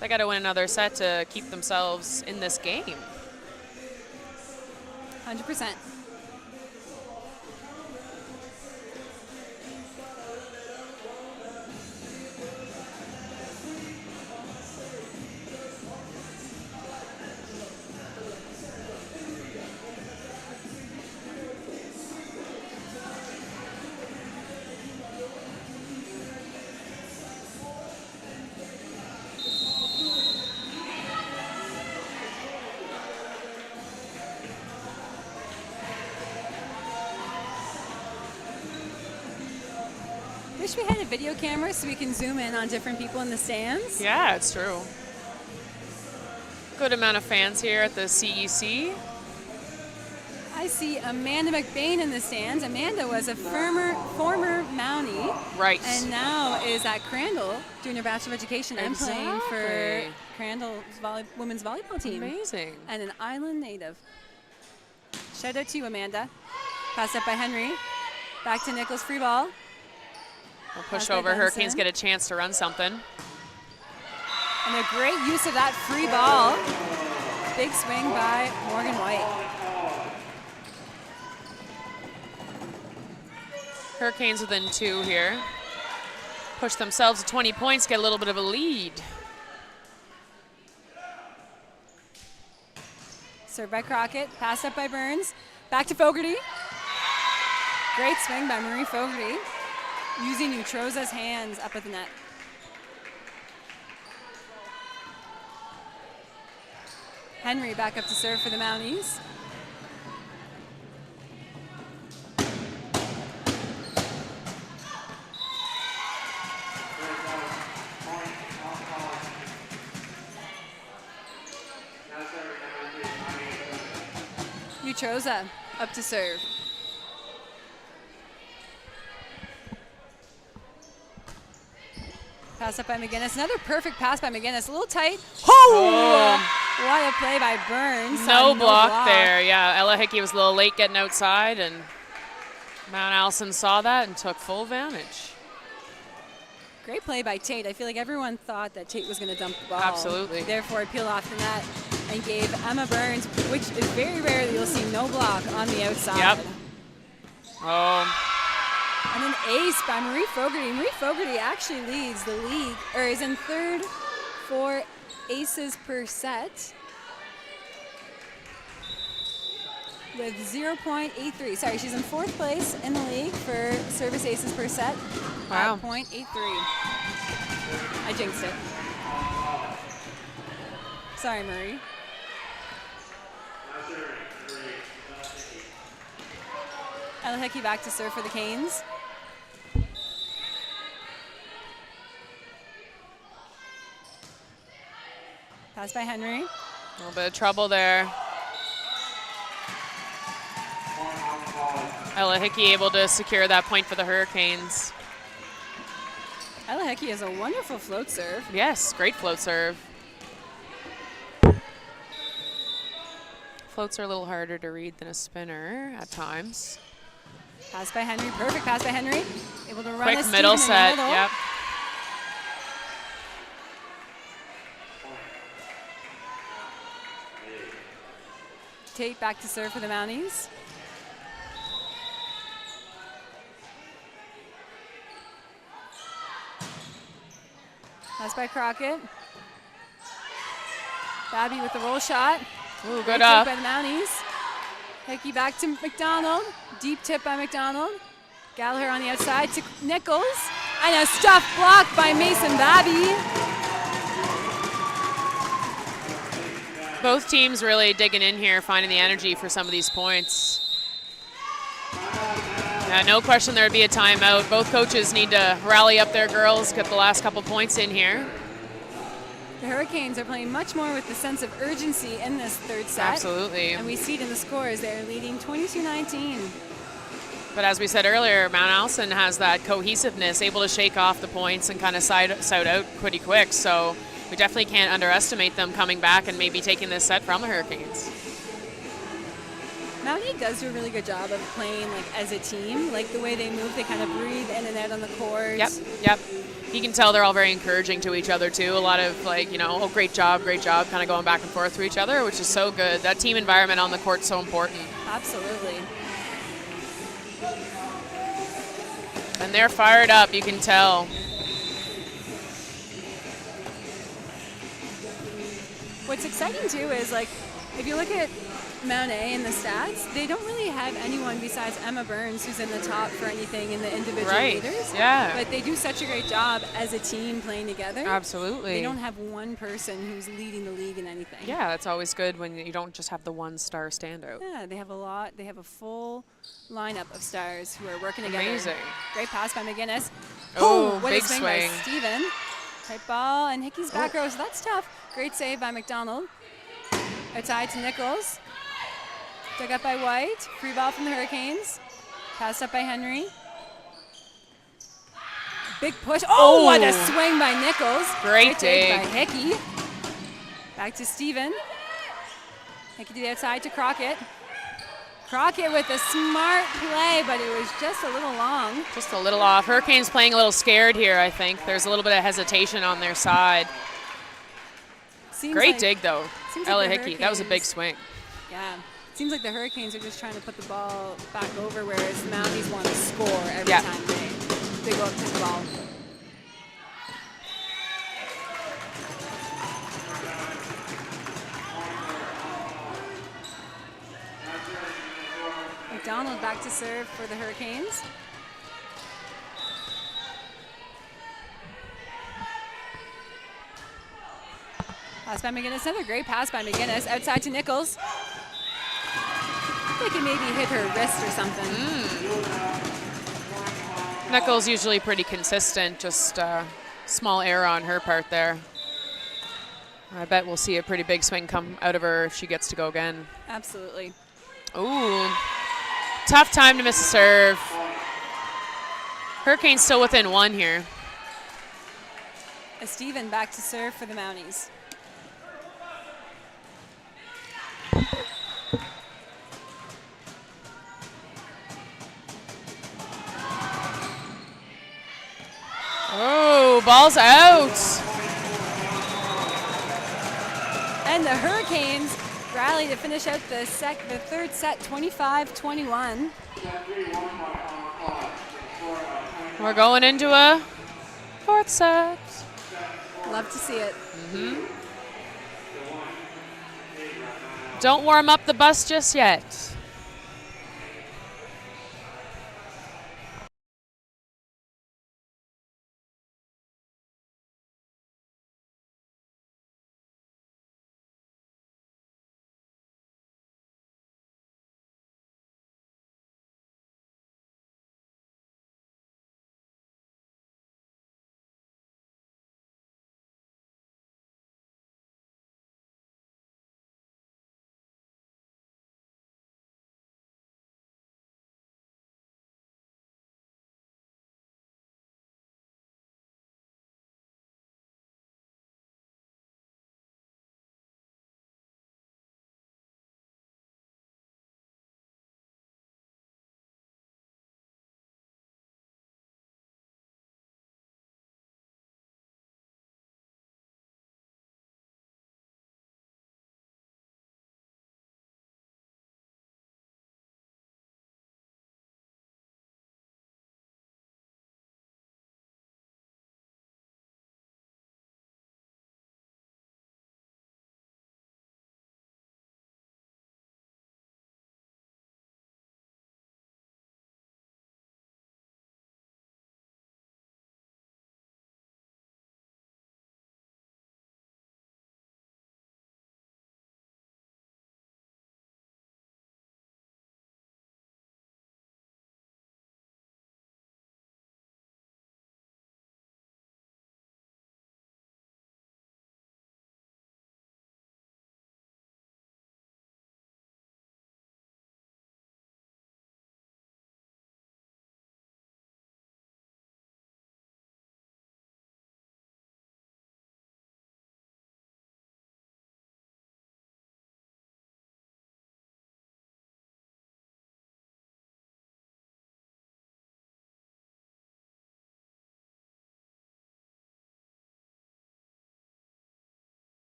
They got to win another set to keep themselves in this game. 100%. Wish we had a video camera so we can zoom in on different people in the stands. Yeah, it's true. Good amount of fans here at the CEC. I see Amanda McBain in the stands. Amanda was a former Mountie. Right. And now is at Crandall doing her Bachelor of Education and playing for Crandall's women's volleyball team. Amazing. And an island native. Shout out to you, Amanda. Pass up by Henry. Back to Nichols, free ball. We'll push over. Hurricanes get a chance to run something. And a great use of that free ball. Big swing by Morgan White. Hurricanes within 2 here. Push themselves to 20 points, get a little bit of a lead. Served by Crockett, passed up by Burns. Back to Fogarty. Great swing by Marie Fogarty, using Utroza's hands up at the net. Henry back up to serve for the Mounties. Utroza up to serve. Pass up by McGinnis. Another perfect pass by McGinnis. A little tight. Oh! What a play by Burns. No block there. Yeah, Ella Hickey was a little late getting outside, and Mount Allison saw that and took full advantage. Great play by Tate. I feel like everyone thought that Tate was going to dump the ball. Absolutely. Therefore, it peeled off the net and gave Emma Burns, which is very rare that you'll see no block on the outside. Yep. Oh. And an ace by Marie Fogarty. Marie Fogarty actually leads the league, or is in third for aces per set. with 0.83. Sorry, she's in 4th place in the league for service aces per set. Wow. 0.83. I jinxed it. Sorry, Marie. Ella Hickey back to serve for the Canes. Pass by Henry. A little bit of trouble there. Ella Hickey able to secure that point for the Hurricanes. Ella Hickey has a wonderful float serve. Yes, great float serve. Floats are a little harder to read than a spinner at times. Pass by Henry, perfect pass by Henry. Able to run Quick a middle Steven set, in the middle. yep. Tate back to serve for the Mounties. Pass by Crockett. Babby with the roll shot. Ooh, Great good take up. by the Mounties. Hickey back to McDonald. Deep tip by McDonald. Gallagher on the outside to Nichols. And a stuffed block by Mason Babby. Both teams really digging in here, finding the energy for some of these points. Yeah, no question there would be a timeout. Both coaches need to rally up their girls, get the last couple points in here. The Hurricanes are playing much more with the sense of urgency in this 3rd set. Absolutely. And we see it in the scores. They're leading 22-19. But as we said earlier, Mount Allison has that cohesiveness, able to shake off the points and kind of side out pretty quick. So we definitely can't underestimate them coming back and maybe taking this set from the Hurricanes. Mountie does do a really good job of playing like as a team. Like the way they move, they kind of breathe in and out on the court. Yep. You can tell they're all very encouraging to each other too. A lot of like, you know, oh, great job, kind of going back and forth to each other, which is so good. That team environment on the court is so important. Absolutely. And they're fired up, you can tell. What's exciting too is like, if you look at Mount A in the stats, they don't really have anyone besides Emma Burns who's in the top for anything in the individual leaders. Yeah. But they do such a great job as a team playing together. Absolutely. They don't have one person who's leading the league in anything. Yeah, that's always good when you don't just have the one star standout. Yeah, they have a lot. They have a full lineup of stars who are working together. Amazing. Great pass by McGinnis. Oh, what big a swing swing. by Steven. Tight ball, and Hickey's back row, so that's tough. Great save by McDonald. Outside to Nichols. Dug up by White. Free ball from the Hurricanes. Passed up by Henry. Big push. Oh, what a swing by Nichols. Great dig dig. by Hickey. Back to Steven. Hickey to the outside to Crockett. Crockett with a smart play, but it was just a little long. Just a little off. Hurricanes playing a little scared here, I think. There's a little bit of hesitation on their side. Great dig, though. Ella Hickey. That was a big swing. Yeah. Seems like the Hurricanes are just trying to put the ball back over, whereas the Mounties want to score every time they go up to the ball. McDonald back to serve for the Hurricanes. Pass by McGinnis, another great pass by McGinnis. Outside to Nichols. I think it maybe hit her wrist or something. Nichols usually pretty consistent, just small error on her part there. I bet we'll see a pretty big swing come out of her if she gets to go again. Absolutely. Ooh, tough time to miss a serve. Hurricanes still within one here. A Steven back to serve for the Mounties. Oh, ball's out. And the Hurricanes rally to finish out the third set, 25-21. We're going into a fourth set. Love to see it. Don't warm up the bus just yet.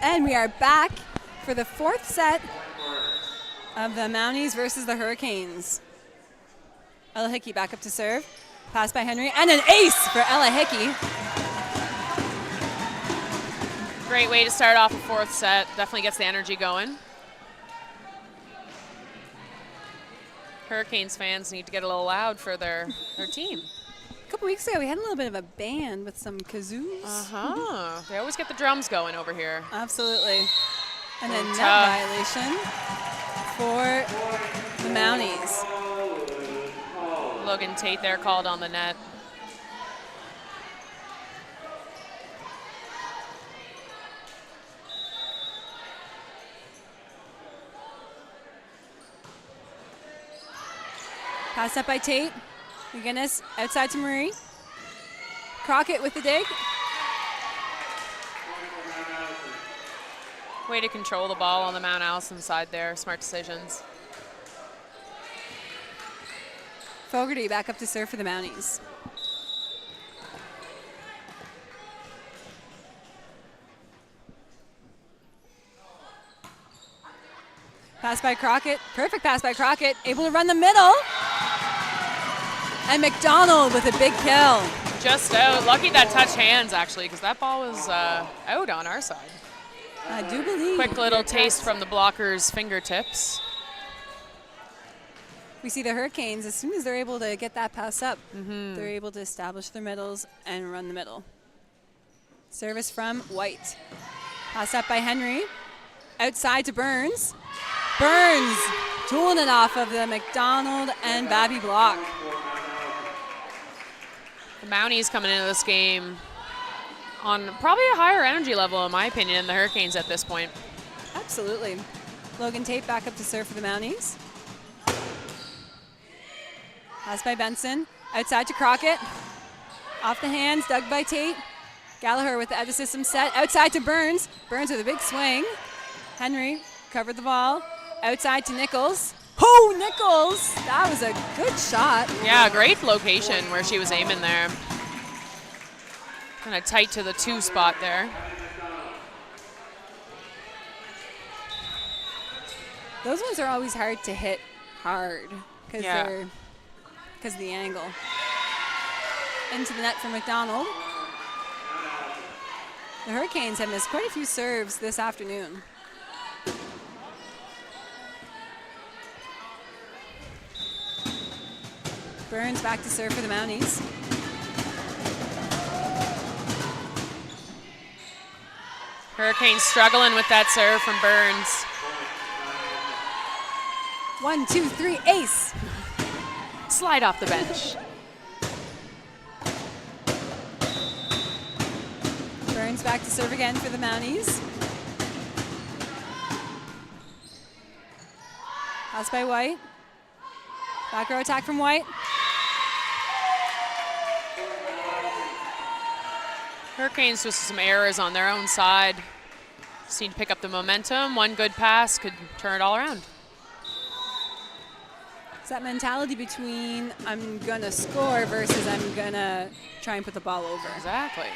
And we are back for the fourth set of the Mounties versus the Hurricanes. Ella Hickey back up to serve. Pass by Henry, and an ace for Ella Hickey. Great way to start off a fourth set. Definitely gets the energy going. Hurricanes fans need to get a little loud for their team. A couple weeks ago, we had a little bit of a band with some kazoos. Uh-huh. They always get the drums going over here. Absolutely. And a net violation for the Mounties. Logan Tate there called on the net. Pass up by Tate. McGinnis outside to Marie. Crockett with the dig. Way to control the ball on the Mount Allison side there. Smart decisions. Fogarty back up to serve for the Mounties. Pass by Crockett. Perfect pass by Crockett. Able to run the middle. And McDonald with a big kill. Just out. Lucky that touched hands, actually, because that ball was out on our side. I do believe. Quick little taste from the blocker's fingertips. We see the Hurricanes, as soon as they're able to get that pass up, they're able to establish their middles and run the middle. Service from White. Pass up by Henry. Outside to Burns. Burns tooling it off of the McDonald and Babby block. The Mounties coming into this game on probably a higher energy level, in my opinion, than the Hurricanes at this point. Absolutely. Logan Tate back up to serve for the Mounties. Pass by Benson. Outside to Crockett. Off the hands, dug by Tate. Gallagher with the out of system set. Outside to Burns. Burns with a big swing. Henry covered the ball. Outside to Nichols. Oh, Nichols! That was a good shot. Yeah, great location where she was aiming there. Kind of tight to the 2 spot there. Those ones are always hard to hit hard because of the angle. Into the net for McDonald. The Hurricanes have missed quite a few serves this afternoon. Burns back to serve for the Mounties. Hurricanes struggling with that serve from Burns. 1, 2, 3, ace. Slide off the bench. Burns back to serve again for the Mounties. Pass by White. Back row attack from White. Hurricanes with some errors on their own side. Just need to pick up the momentum. One good pass could turn it all around. It's that mentality between I'm going to score versus I'm going to try and put the ball over. Exactly.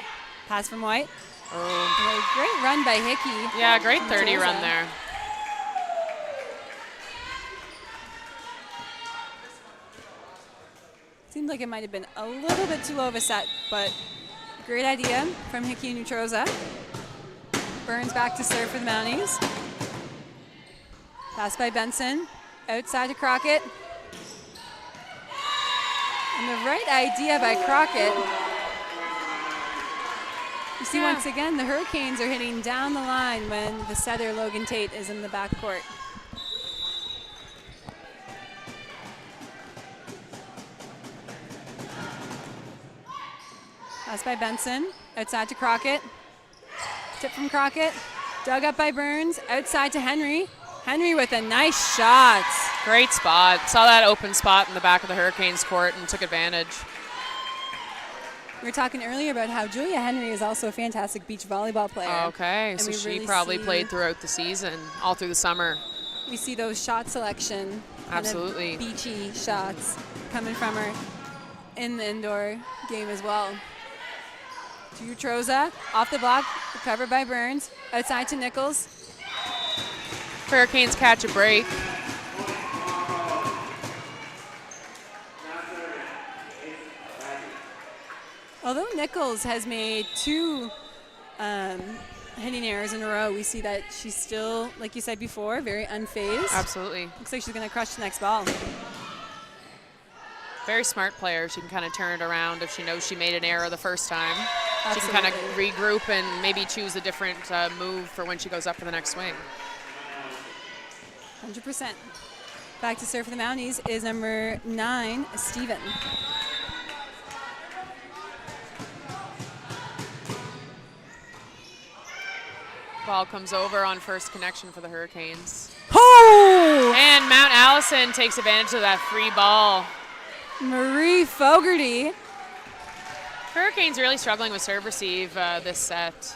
Pass from White. Great run by Hickey. Yeah, great 30 run there. Seemed like it might have been a little bit too low of a set, but great idea from Hickey and Utroza. Burns back to serve for the Mounties. Pass by Benson. Outside to Crockett. And the right idea by Crockett. You see, once again, the Hurricanes are hitting down the line when the setter, Logan Tate, is in the backcourt. Pass by Benson. Outside to Crockett. Tip from Crockett. Dug up by Burns. Outside to Henry. Henry with a nice shot. Great spot. Saw that open spot in the back of the Hurricanes court and took advantage. We were talking earlier about how Julia Henry is also a fantastic beach volleyball player. Okay, so she really probably played throughout the season, all through the summer. We see those shot selection, absolutely kind of beachy shots coming from her in the indoor game as well. To Utroza, off the block, recovered by Burns. Outside to Nichols. Hurricanes catch a break. Although Nichols has made 2 hitting errors in a row, we see that she's still, like you said before, very unfazed. Absolutely. Looks like she's going to crush the next ball. Very smart player. She can kind of turn it around if she knows she made an error the first time. Absolutely. She can kind of regroup and maybe choose a different move for when she goes up for the next swing. 100%. Back to serve for the Mounties is number 9, Steven. Ball comes over on first connection for the Hurricanes. Oh! And Mount Allison takes advantage of that free ball. Marie Fogarty. Hurricanes really struggling with serve receive this set.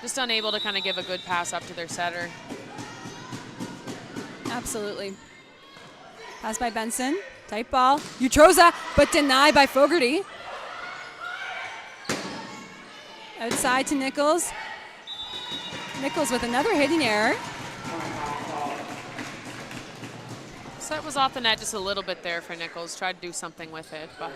Just unable to kind of give a good pass up to their setter. Absolutely. Pass by Benson. Tight ball. Utroza, but denied by Fogarty. Outside to Nichols. Nichols with another hitting error. Set was off the net just a little bit there for Nichols. Tried to do something with it, but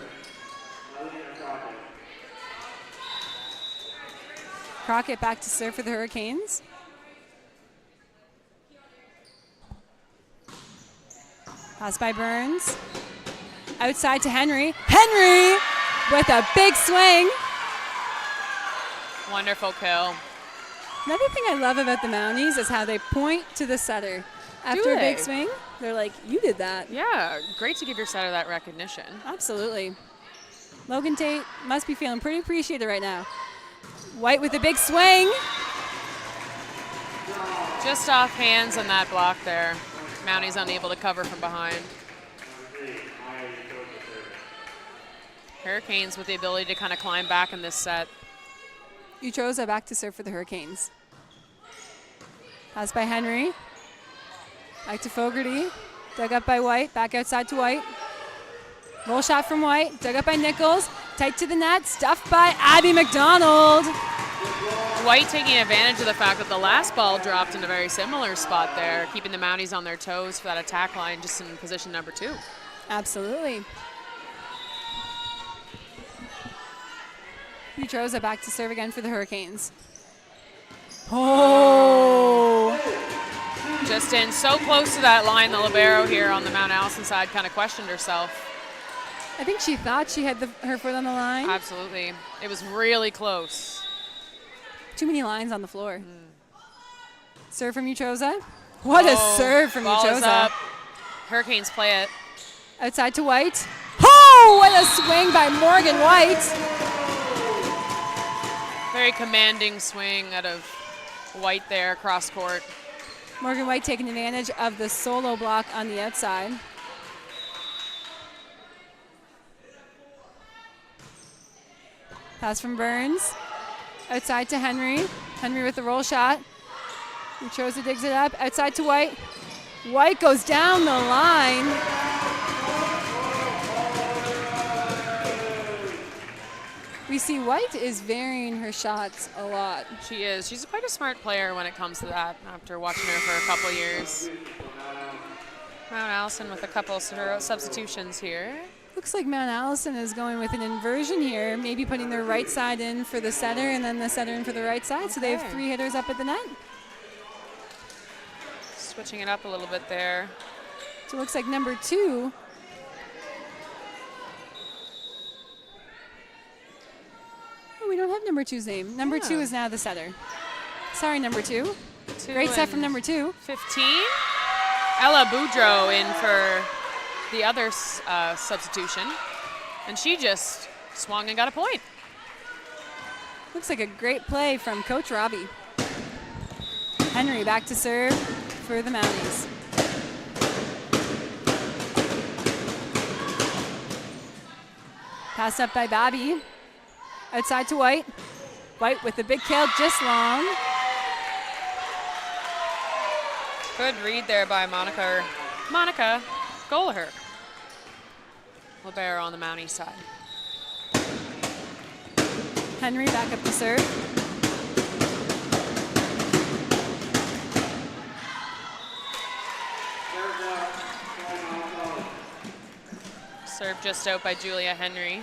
Crockett back to serve for the Hurricanes. Pass by Burns. Outside to Henry. Henry with a big swing. wonderful kill. Another thing I love about the Mounties is how they point to the setter. After a big swing, they're like, you did that. Yeah, great to give your setter that recognition. Absolutely. Logan Tate must be feeling pretty appreciated right now. White with a big swing. Just off hands on that block there. Mounties unable to cover from behind. Hurricanes with the ability to kind of climb back in this set. Utroza back to serve for the Hurricanes. Pass by Henry. Back to Fogarty. Dug up by White. Back outside to White. Roll shot from White. Dug up by Nichols. Tight to the net. Stuffed by Abby McDonald. White taking advantage of the fact that the last ball dropped in a very similar spot there, keeping the Mounties on their toes for that attack line just in position number 2. Absolutely. Utroza back to serve again for the Hurricanes. Oh! Just in so close to that line, the libero here on the Mount Allison side kind of questioned herself. I think she thought she had her foot on the line. Absolutely. It was really close. Too many lines on the floor. Serve from Utroza. What a serve from ball is Utroza. up. Hurricanes play it. Outside to White. Oh, what a swing by Morgan White. Very commanding swing out of White there, cross court. Morgan White taking advantage of the solo block on the outside. Pass from Burns. Outside to Henry. Henry with the roll shot. Utroza digs it up. Outside to White. White goes down the line. We see White is varying her shots a lot. She is. She's quite a smart player when it comes to that after watching her for a couple years. Mount Allison with a couple substitutions here. Looks like Mount Allison is going with an inversion here, maybe putting their right side in for the setter and then the setter in for the right side. Okay. So they have 3 hitters up at the net. Switching it up a little bit there. So it looks like number 2. Oh, we don't have number 2's name. Number 2 is now the setter. Sorry, number 2. Great set from number 2. 15. Ella Boudreau in for the other substitution, and she just swung and got a point. Looks like a great play from Coach Robbie. Henry back to serve for the Mounties. Pass up by Bobby. Outside to White. White with the big kill, just long. Good read there by Monica Golaher. Libero on the Mountie side. Henry back up to serve. Serve just out by Julia Henry.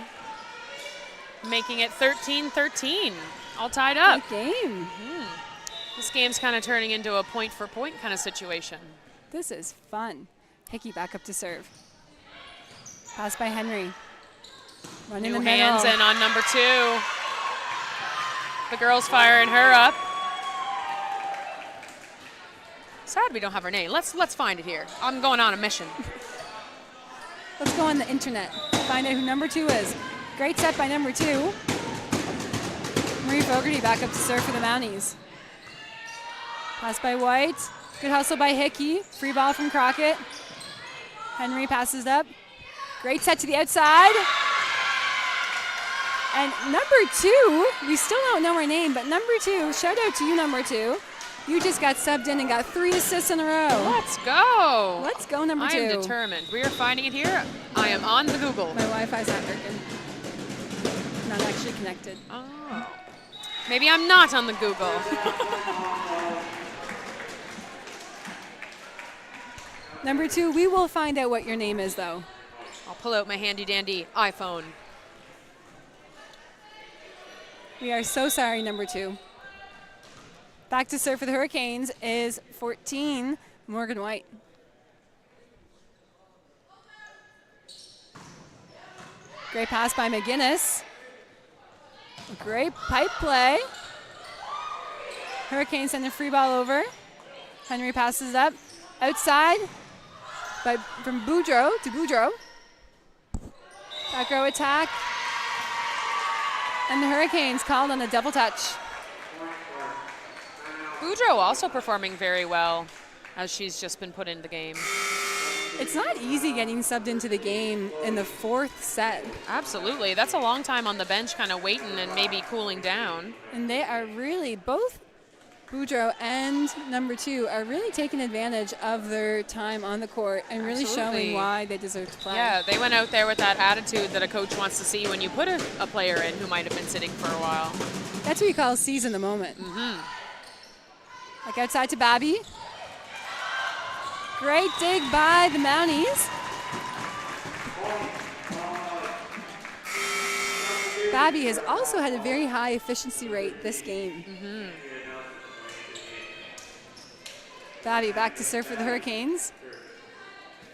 Making it 13-13, all tied up. Good game. This game's kind of turning into a point-for-point kind of situation. This is fun. Hickey back up to serve. Pass by Henry. Run in the middle. New hands in on number 2. The girls firing her up. Sad we don't have her name. Let's find it here. I'm going on a mission. Let's go on the internet. Find out who number 2 is. Great set by number 2. Marie Fogarty back up to serve for the Mounties. Pass by White. Good hustle by Hickey. Free ball from Crockett. Henry passes up. Great set to the outside. And number 2, we still don't know her name, but number 2, shout out to you, number 2. You just got subbed in and got 3 assists in a row. Let's go. Let's go, number 2. I am determined. We are finding it here. I am on the Google. My Wi-Fi's not working. Not actually connected. Oh. Maybe I'm not on the Google. Number 2, we will find out what your name is, though. I'll pull out my handy-dandy iPhone. We are so sorry, number 2. Back to serve for the Hurricanes is 14, Morgan White. Great pass by McGinnis. Great pipe play. Hurricanes send a free ball over. Henry passes up. Outside from Boudreau to Boudreau. Back row attack. And the Hurricanes called on a double touch. Boudreau also performing very well as she's just been put in the game. It's not easy getting subbed into the game in the 4th set. Absolutely. That's a long time on the bench kind of waiting and maybe cooling down. And they are really, both Boudreau and number 2 are really taking advantage of their time on the court and really showing why they deserve to play. Yeah, they went out there with that attitude that a coach wants to see when you put a player in who might have been sitting for a while. That's what you call seize in the moment. Like outside to Babby. Great dig by the Mounties. Babby has also had a very high efficiency rate this game. Babby back to serve for the Hurricanes.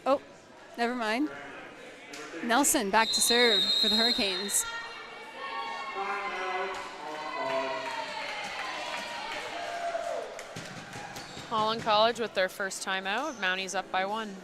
Oh, never mind. Nelson back to serve for the Hurricanes. Holland College with their first timeout. Mounties up by 1.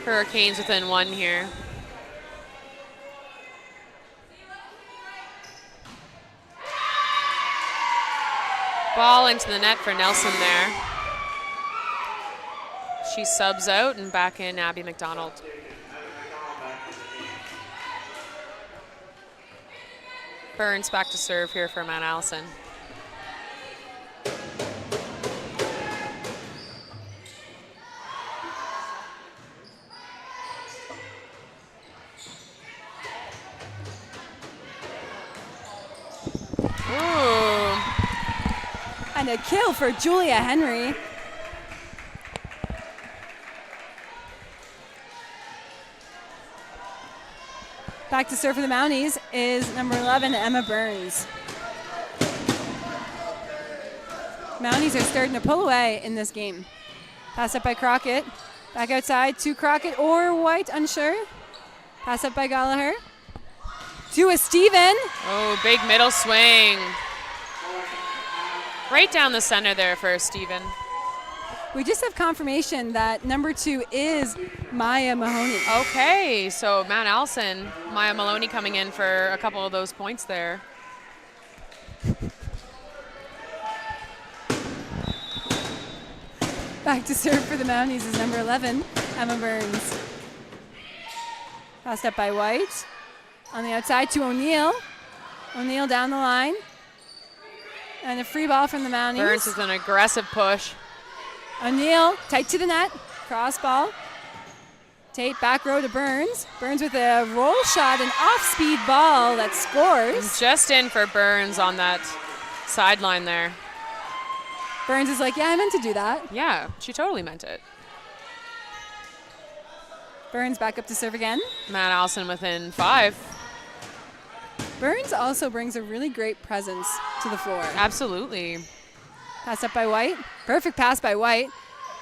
Hurricanes within 1 here. Ball into the net for Nelson there. She subs out and back in Abby McDonald. Burns back to serve here for Mount Allison. And a kill for Julia Henry. back to serve for the Mounties is number 11, Emma Burns. Mounties are starting to pull away in this game. Pass up by Crockett. Back outside to Crockett or White, unsure. Pass up by Gallagher. To a Steven. Oh, big middle swing. Right down the center there for Steven. We just have confirmation that number 2 is Maya Mahoney. Okay, so Mount Allison, Maya Maloney coming in for a couple of those points there. Back to serve for the Mounties is number 11, Emma Burns. Passed up by White. On the outside to O'Neill. O'Neill down the line. And a free ball from the Mounties. Burns is an aggressive push. O'Neill tight to the net. Cross ball. Tate back row to Burns. Burns with a roll shot, an off-speed ball that scores. Just in for Burns on that sideline there. Burns is like, yeah, I meant to do that. Yeah, she totally meant it. Burns back up to serve again. Mount Allison within 5. Burns also brings a really great presence to the floor. Absolutely. Pass up by White. Perfect pass by White.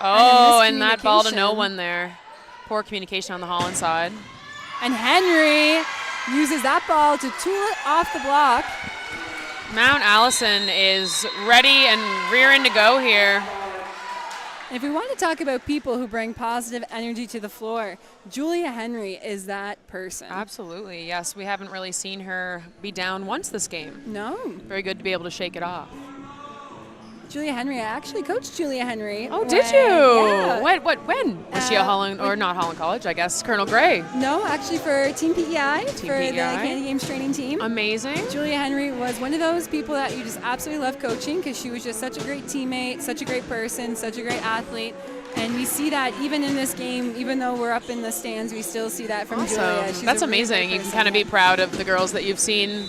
Oh, and that ball to no one there. Poor communication on the Holland side. And Henry uses that ball to tool it off the block. Mount Allison is ready and rearing to go here. If we want to talk about people who bring positive energy to the floor, Julia Henry is that person. Absolutely, yes. We haven't really seen her be down once this game. No. Very good to be able to shake it off. Julia Henry, I actually coached Julia Henry. Oh, did you? Yeah. When? Was she at Holland, or not Holland College, I guess, Colonel Gray? No, actually for Team PEI, for PEI. the Canada Games training team. Amazing. Julia Henry was one of those people that you just absolutely love coaching because she was just such a great teammate, such a great person, such a great athlete. And we see that even in this game, even though we're up in the stands, we still see that from Julia. She's That's amazing. You can kind of be proud of the girls that you've seen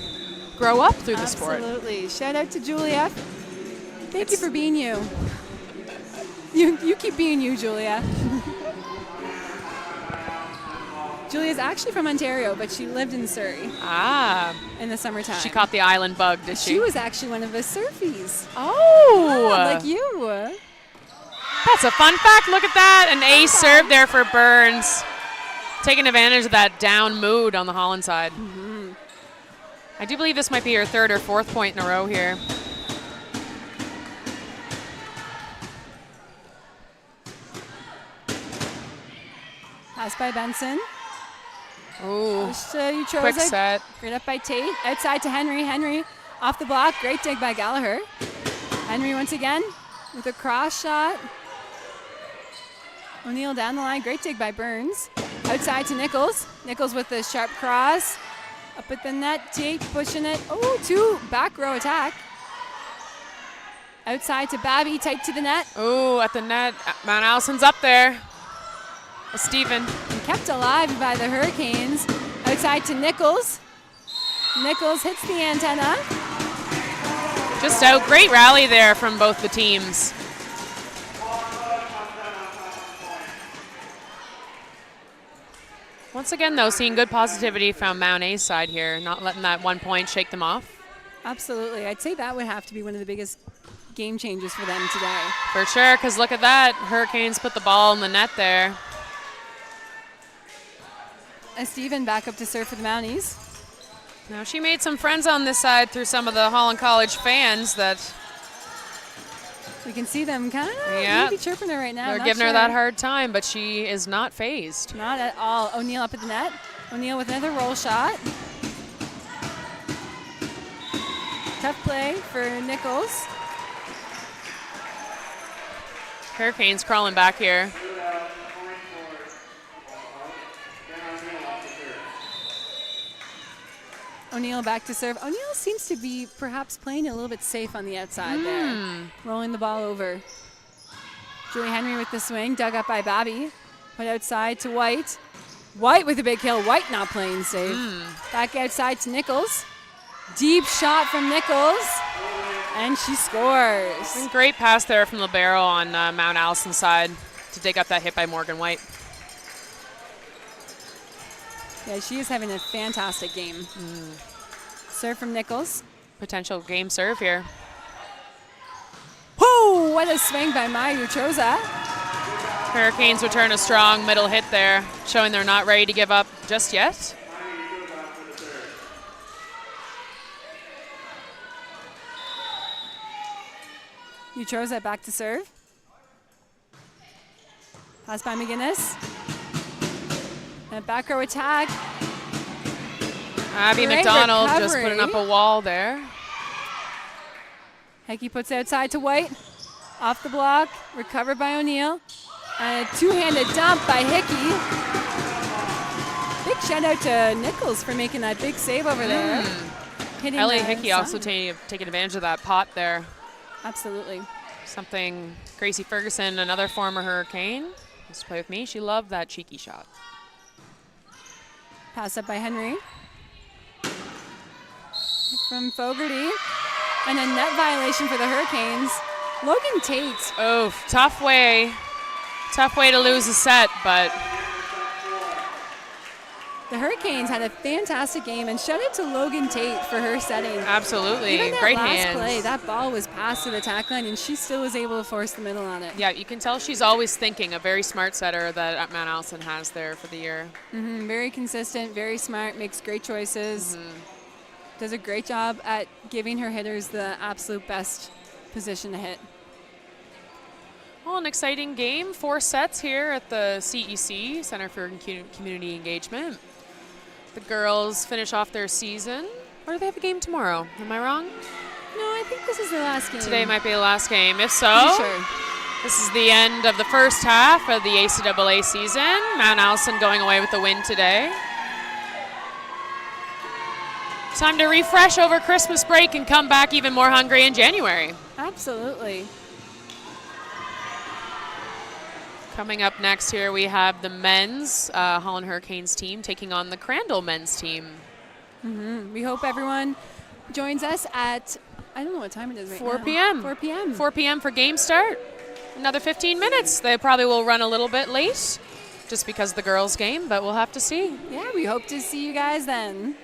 grow up through the sport. Absolutely. Shout out to Julia. Thank you for being you. You keep being you, Julia. Julia's actually from Ontario, but she lived in Surrey. In the summertime. She caught the island bug, did she? She was actually one of the surfies. Oh! Like you. That's a fun fact. Look at that. An ace serve there for Burns. Taking advantage of that down mood on the Holland side. Mm-hmm. I do believe this might be her 3rd or 4th point in a row here. Pass by Benson. Ooh, quick set. Right up by Tate. Outside to Henry. Henry off the block. Great dig by Gallagher. Henry once again with a cross shot. O'Neill down the line. Great dig by Burns. Outside to Nichols. Nichols with the sharp cross. Up at the net. Tate pushing it. Oh, 2 back row attack. Outside to Babby. Tight to the net. Ooh, at the net. Mount Allison's up there. Stephen. And kept alive by the Hurricanes. Outside to Nichols. Nichols hits the antenna. Just out. Great rally there from both the teams. Once again, though, seeing good positivity from Mount A's side here, not letting that 1 point shake them off. Absolutely. I'd say that would have to be one of the biggest game changers for them today. For sure, because look at that. Hurricanes put the ball in the net there. Steven back up to serve for the Mounties. Now, she made some friends on this side through some of the Holland College fans that we can see them kind of maybe chirping her right now. They're giving her that hard time, but she is not phased. Not at all. O'Neill up at the net. O'Neill with another roll shot. Tough play for Nichols. Hurricanes crawling back here. O'Neill back to serve. O'Neill seems to be perhaps playing a little bit safe on the outside there. Rolling the ball over. Julie Henry with the swing, dug up by Babby. Put outside to White. White with a big kill. White not playing safe. Back outside to Nichols. Deep shot from Nichols. And she scores. And great pass there from Libero on Mount Allison's side to dig up that hit by Morgan White. Yeah, she is having a fantastic game. Serve from Nichols. Potential game serve here. Whoa, what a swing by Maya Utroza. Hurricanes return a strong middle hit there, showing they're not ready to give up just yet. Utroza back to serve. Pass by McGinnis. And back row attack. Abby Great McDonald recovery. just putting up a wall there. Hickey puts it outside to White. Off the block, recovered by O'Neill. And a two-handed dump by Hickey. Big shout out to Nichols for making that big save over there. Hitting Ellie the Hickey side. also taking advantage of that pot there. Absolutely. Something Gracie Ferguson, another former Hurricane, used to play with me. She loved that cheeky shot. Pass up by Henry. From Fogarty. And a net violation for the Hurricanes. Logan Tate. Oh, tough way to lose a set, but The Hurricanes had a fantastic game, and shout out to Logan Tate for her setting. absolutely. Even that Great last hands. play, that ball was passed to the tack line, and she still was able to force the middle on it. Yeah, you can tell she's always thinking. A very smart setter that Mount Allison has there for the year. Very consistent, very smart, makes great choices. Does a great job at giving her hitters the absolute best position to hit. Well, an exciting game. 4 sets here at the CEC, Center for Community Engagement. The girls finish off their season. Or do they have a game tomorrow? Am I wrong? No, I think this is the last game. Today might be the last game. If so, Pretty sure. this is the end of the first half of the ACAA season. Mount Allison going away with the win today. Time to refresh over Christmas break and come back even more hungry in January. Absolutely. Coming up next here, we have the men's Holland Hurricanes team taking on the Crandall men's team. We hope everyone joins us at, I don't know what time it is right 4 now. p.m. 4 p.m. 4 p.m. for game start. Another 15 minutes. They probably will run a little bit late just because of the girls' game, but we'll have to see. Yeah, we hope to see you guys then.